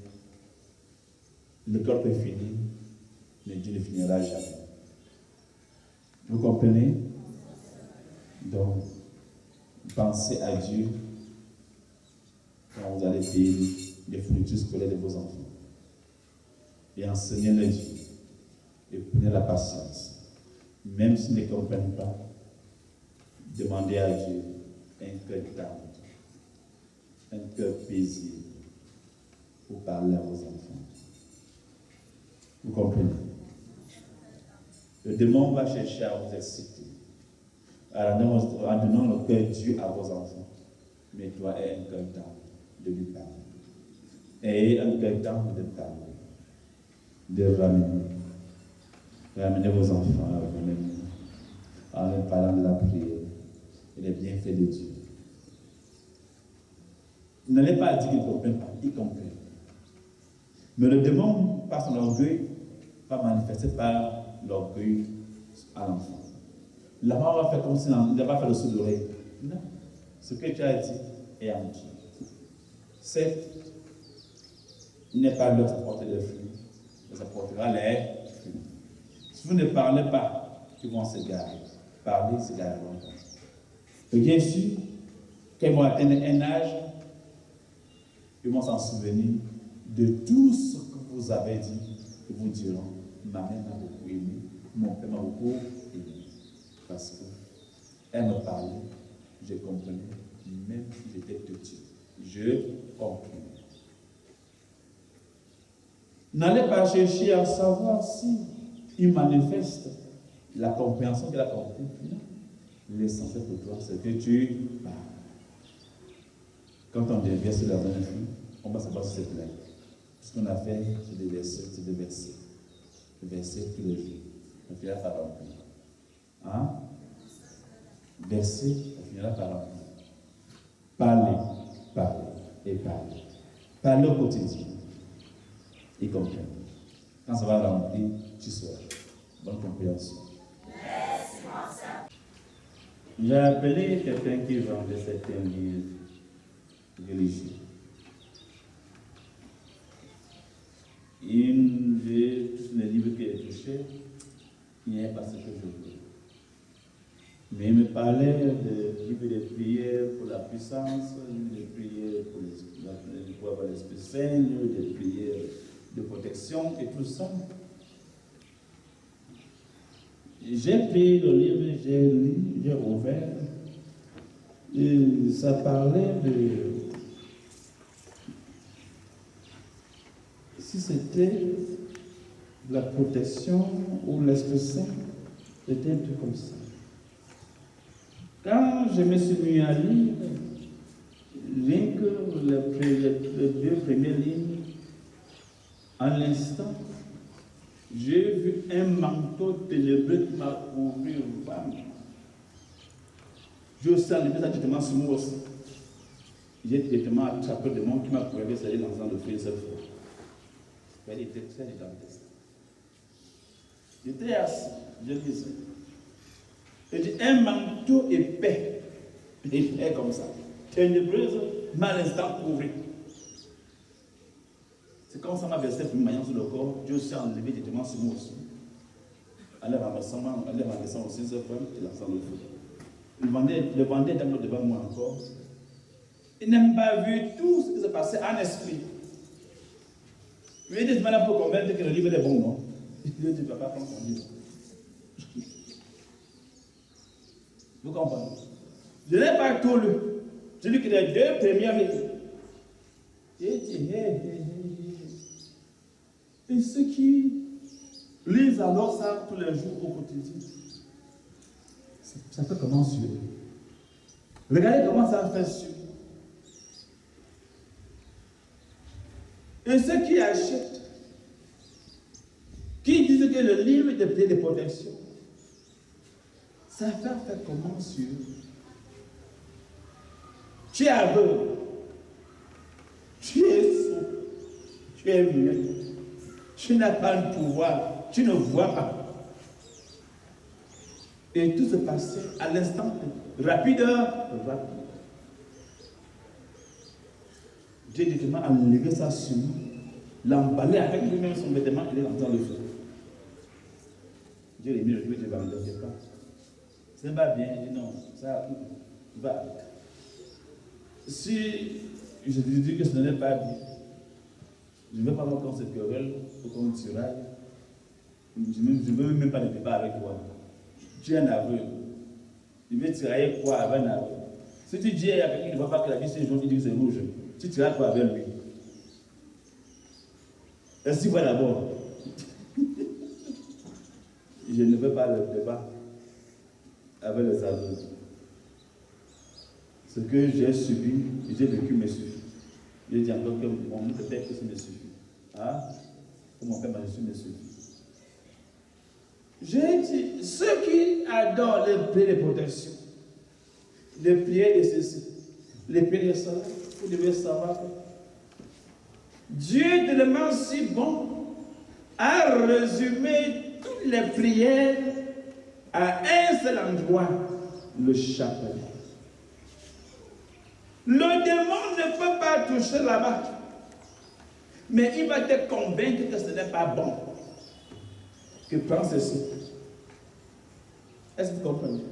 le corps peut finir, mais Dieu ne finira jamais. Vous comprenez? Donc, pensez à Dieu quand vous allez payer les fournitures scolaires de vos enfants. Et enseignez-le Dieu. Et prenez la patience. Même s'ils ne comprennent pas, demandez à Dieu un cœur tendre, un cœur paisible pour parler à vos enfants. Vous comprenez? Le démon va chercher à vous exciter, en donnant le cœur Dieu à vos enfants. mais toi, aie un cœur tendre de lui parler. Ayez un cœur tendre de parler, de ramener. Ramenez vos enfants à vous-même en leur parlant de la prière et des bienfaits de Dieu. N'allez pas dire qu'ils ne comprennent pas, ils comprennent. Mais le démon, par son orgueil, va manifester par l'orgueil à l'enfant. L'enfant va faire comme si il va faire le saut d'oreille. Non. Ce que tu as dit est entier. Certes, il n'est pas l'heure d'apporter des fruits, mais ça apportera les fruits. Si vous ne parlez pas, ils vont s'égarer. Parler, s'égareront. Et bien sûr, quand ils vont atteindre un âge, ils vont s'en souvenir de tout ce que vous avez dit. Ils vous diront, ma mère m'a beaucoup aimé, mon père m'a beaucoup aimé. Parce qu'elle me parlait, je comprenais, même si j'étais petit. Je comprenais. N'allez pas chercher à savoir si il manifeste la compréhension qu'il a compris. L'essentiel pour toi, c'est que tu parles. Quand on devient sur la bonne fille, on va savoir si c'est clair. Ce qu'on a fait, c'est des versets, Des versets tous les jours. On finira par remplir. Hein? Verset, on finira par remplir. Parlez et parlez. Parlez au quotidien. Ils comprennent. Quand ça va remplir, tu sauras. Bonne compréhension. J'ai appelé quelqu'un qui vendait certains livres religieux. Tous les livres qu'il a touchés, il n'y a pas ce que je voulais. Mais il me parlait de livres de prières pour la puissance, de prières pour avoir l'Esprit Saint, de prières de protection et tout ça. J'ai pris le livre, j'ai lu, j'ai ouvert, et ça parlait de si c'était la protection ou l'Esprit Saint, c'était un truc comme ça. Quand je me suis mis à lire, rien que les deux premières lignes, en l'instant, j'ai vu un manteau ténébreux qui m'a couvert. Je suis enlevé ça directement sur moi aussi. J'ai directement attrapé le monde qui m'a couvert, c'est allé dans le feu cette fois. Elle était très gigantesque. J'étais assis, je disais. Et dit un manteau épais comme ça, ténébreuse, m'a à l'instant couvert. C'est comme ça m'a versé une maillon sur le corps, Dieu s'est enlevé directement sur moi aussi. Elle est renversant aussi ce femme et l'ensemble le feu. Le vendeur est devant moi encore. Il n'a même pas vu tout ce qui se passait en esprit. Il lui a dit, maintenant pour convaincre que le livre est bon, non? Il lui a dit, papa, prends ton livre. Vous comprenez? Je n'ai pas tout lu. J'ai lu que les deux premières lignes. J'ai dit, Et ceux qui lisent alors ça tous les jours au quotidien, ça fait comment suivre? Regardez comment ça fait suivre. Et ceux qui achètent, qui disent que le livre est de protection, ça fait faire comment suivre? Tu es aveugle, tu es sourd, tu es muet, tu n'as pas le pouvoir, tu ne vois pas. Et tout se passait à l'instant rapide. Dieu directement enlevé ça sur nous, l'emballer avec lui-même son vêtement, il est dans le feu. Dieu l'a mis le feu, je ne vais pas. Ce n'est pas bien, il dit non, ça va. Si je te dis que ce n'est pas bien, je ne veux pas voir qu'on se querelle ou qu'on tiraille. Je ne veux même pas de débat avec toi. Tu es un aveugle. Il veut tirailler quoi avec un aveugle? Si tu dis à quelqu'un qui ne voit pas que la vie c'est jaune, il dit que c'est rouge, tu tirailles quoi avec lui? Est-ce qu'il voit d'abord? Je ne veux pas le débat avec les aveugles. Ce que j'ai subi, j'ai vécu me suffit. Je dis encore que mon père aussi me suffit. Hein? Que mon père m'a su me suffit. J'ai dit, ceux qui adorent les prières de protection, les prières de ceci, les prières de cela, vous devez savoir que Dieu est tellement si bon à résumer toutes les prières à un seul endroit, le chapelet. Le démon ne peut pas toucher là-bas, mais il va te convaincre que ce n'est pas bon. Que prends ceci. Est-ce que vous comprenez?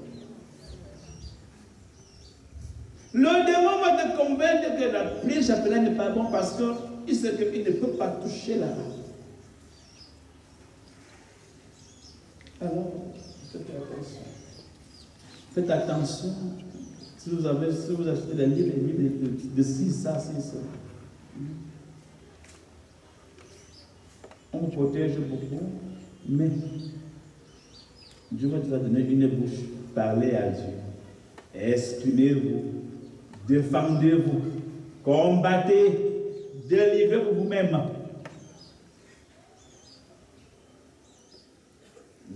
Le démon va te convaincre que la prière chapelet n'est pas bon parce qu'il sait qu'il ne peut pas toucher là-bas. Alors, faites attention. Faites attention. Si vous achetez des livres de ci, ça, ci, ça. On protège beaucoup, mais Dieu va te donner une bouche. Parlez à Dieu. Exprimez-vous. Défendez-vous. Combattez. Délivrez-vous vous-même.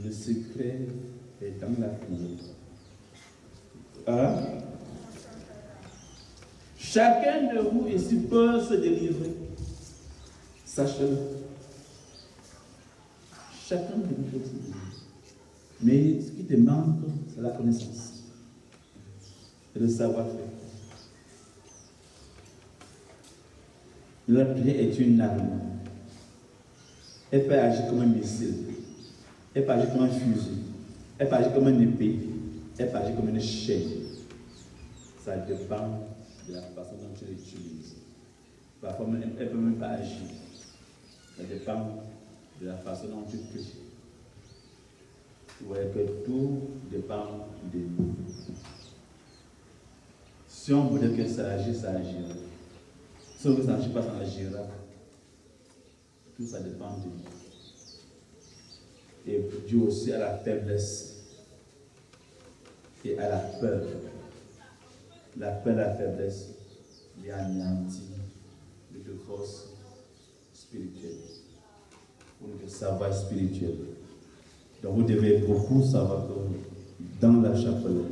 Le secret est dans la prière. Hein? Chacun de vous ici peut se délivrer. Sachez-le. Chacun de vous peut se délivrer. Mais ce qui te manque, c'est la connaissance. Et le savoir-faire. La prière est une arme. Elle peut agir comme un missile. Elle peut agir comme un fusil. Elle peut agir comme une épée. Elle peut agir comme une chaîne. Ça dépend de la façon dont tu l'utilises. Parfois, elle ne peut même pas agir. Ça dépend de la façon dont tu pries. Vous voyez que tout dépend de nous. Si on voulait que ça agisse, ça agira. Si on veut que ça n'agisse pas, ça agira. Tout ça dépend de nous. Et Dieu aussi a la faiblesse et à la peur. La peur, la faiblesse, lui anéantit de force spirituelle, ou de savoir spirituel. Donc vous devez beaucoup savoir que dans la chapelle,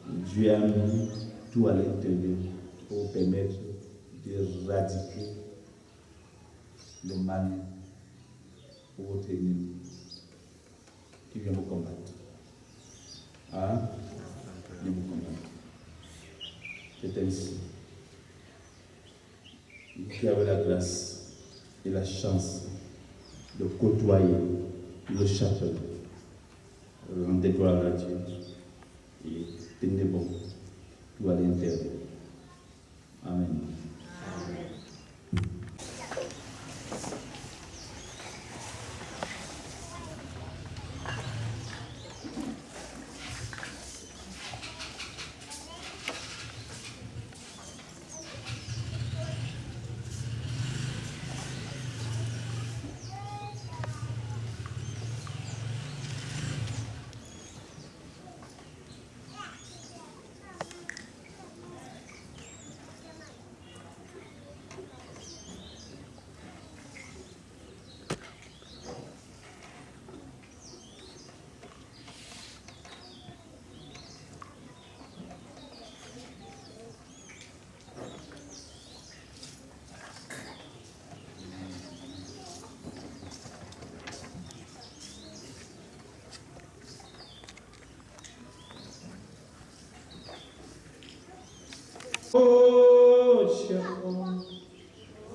Dieu a mis tout à l'intérieur pour permettre d'éradiquer le mal pour votre ennemi qui vient vous combattre. Hein? Il vient vous combattre. C'est ainsi. Qui avait la grâce et la chance de côtoyer le chapelet. Rendez gloire à Dieu et tenez bon tout à l'intérieur. Amen.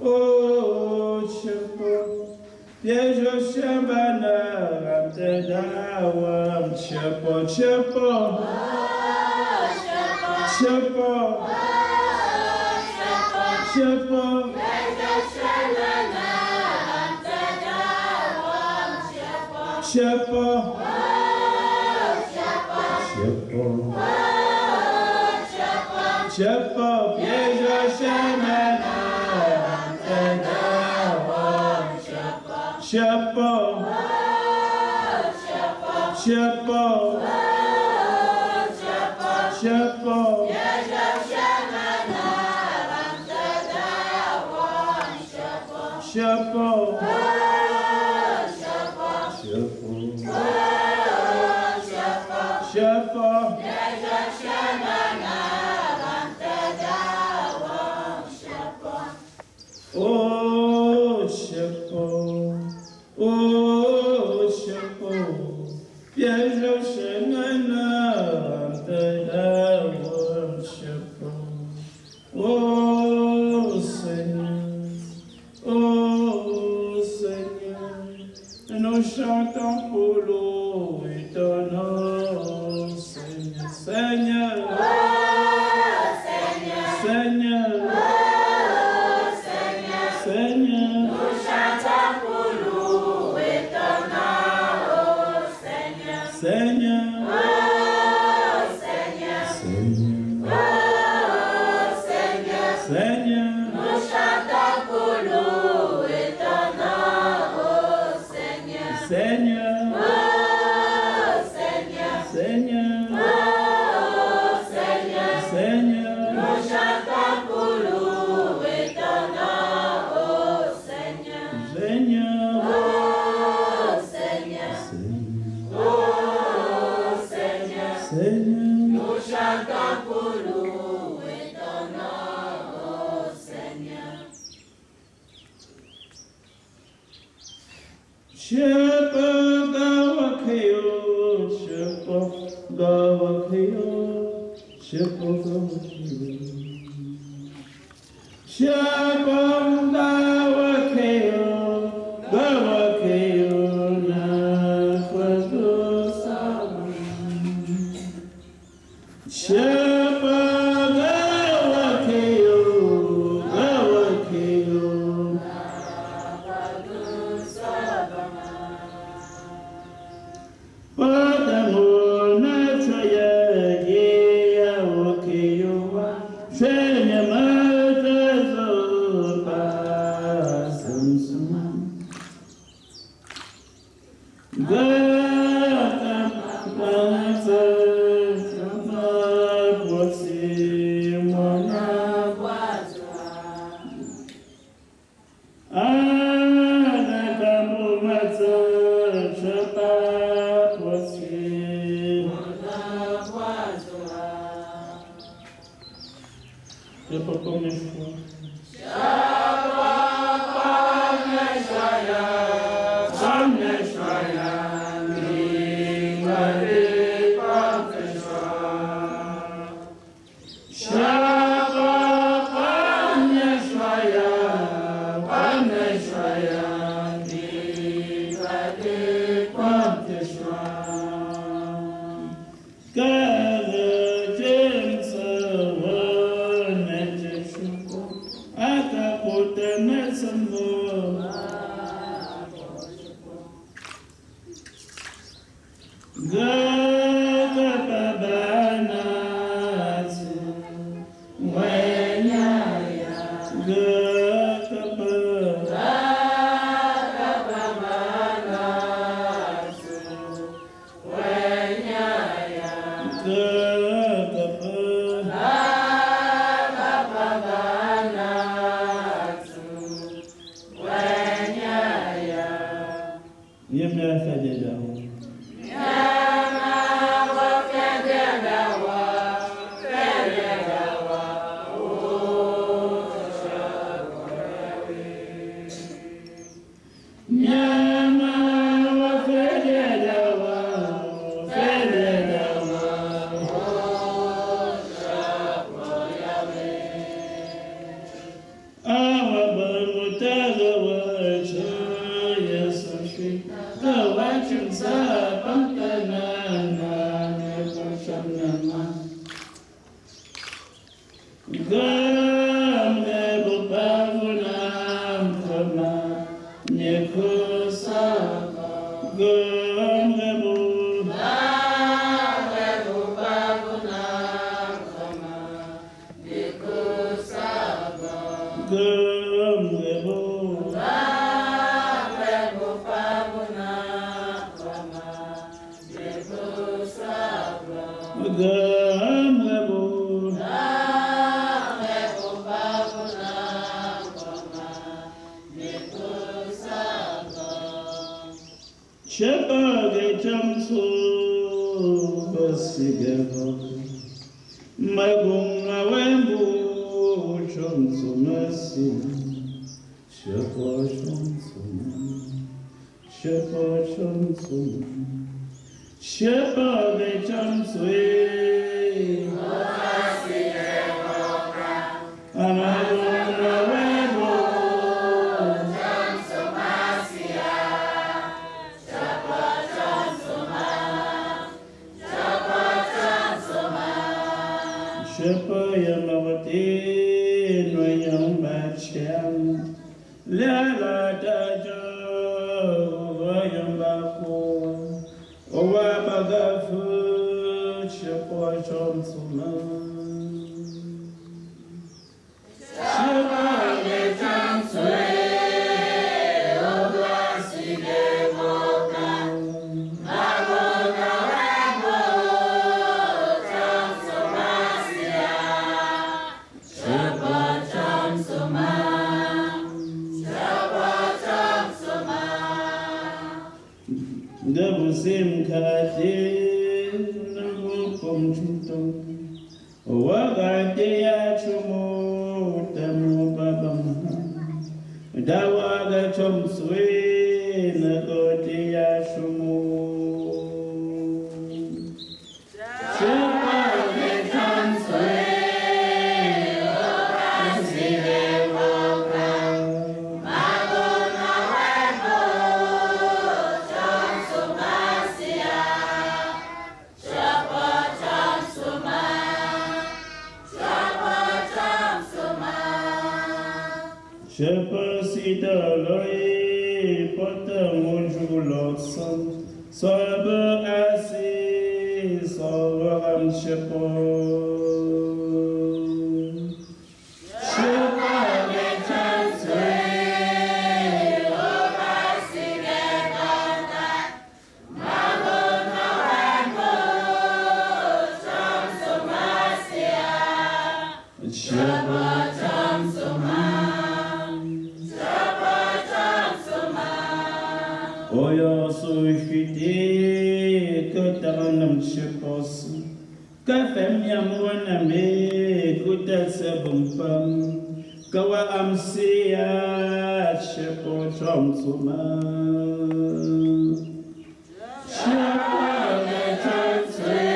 Oh, Chepo, Yejo Shambana, Amtedawam, Chepo, Chepo, Chepo, Chepo, Chepo, Chepo, Yejo Shambana, Amtedawam, Chepo, Chepo, Chepo, Chepo, Chapeau. Oh, chapeau. Oh, chapeau. Piège au chemin de chapeau. Oh, Seigneur. Oh, Seigneur. Nous chantons pour l'eau et ton nom, Seigneur. Seigneur. Seigneur. Seigneur, nous chantons pour louer ton nom, Seigneur. Seigneur, oh Seigneur, Seigneur, oh Seigneur, Seigneur, nous chantons pour louer ton nom, Seigneur. Seigneur, oh Seigneur, Seigneur, oh Seigneur, Seigneur, nous chantons pour louer ton nom. Seigneur, oh Seigneur, oh Seigneur, Seigneur, nous chantons pour louer ton nom, oh Seigneur. Shepherd, Gawakeo, Shepherd, Gawakeo, Shepherd, Gawakeo, Shepherd, Gawakeo. Go. Shepard Jamso Basigabo Magunga Wembo Johnso Mercy Shepard Johnson Shepard Jamso Amagunga Wembo Shepherd Yamawati, no young Bacham, Lala Dajo, Yambako, Owabagafu, Shepherd Johnson. Shepherd Johnson. Sim Kati, Namukum Chutum, Wagate Yachumo, Tamu Babam, Dawaga Chum Swe, Nagote Yashumo. Shepherd Sidaloi, Potter Monjou Lotson, Sober Assis, Soveram Shepherd. Shepherd Chancellor, Obasigegota, Magona Wembo, Chansomasia, Shepherd Chansoma. Oyo suifite kataranam shepos kafem yamwana me kutatsa bumpam kawa amsia shepo chomsuma shepo chomswe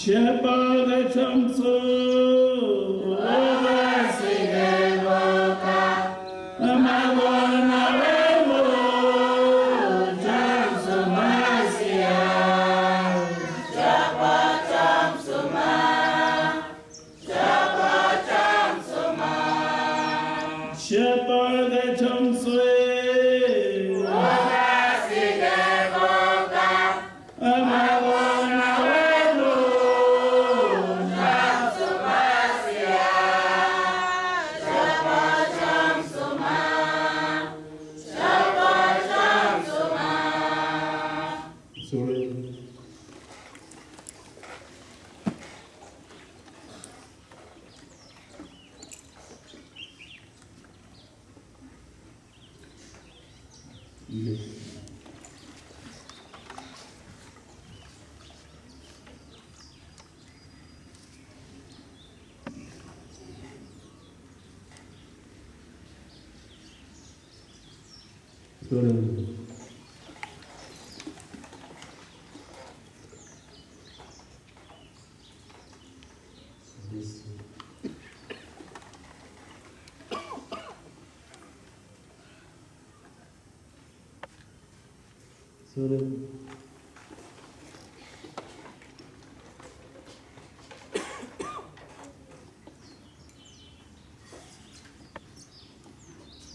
Shepherd Chamso, Obasigeboka, Amagona Wemo, Chansomasia, Shepherd Chamsoma, Shepherd Chamsoma, Shepherd Chamso, Obasigeboka, Amagona Wemo.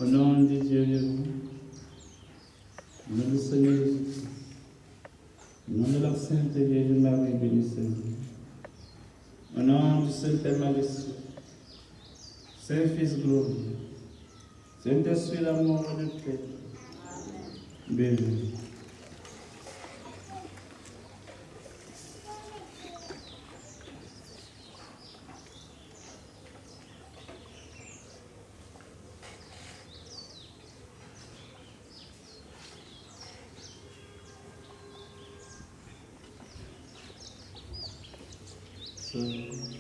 Au nom de Dieu, au nom du Seigneur Jésus, au nom de la Sainte Vierge Marie bénie Seigneur, au nom du Saint-Père Marie, Saint-Fils glorieux, Saint-Esprit, l'amour de paix. Béni. So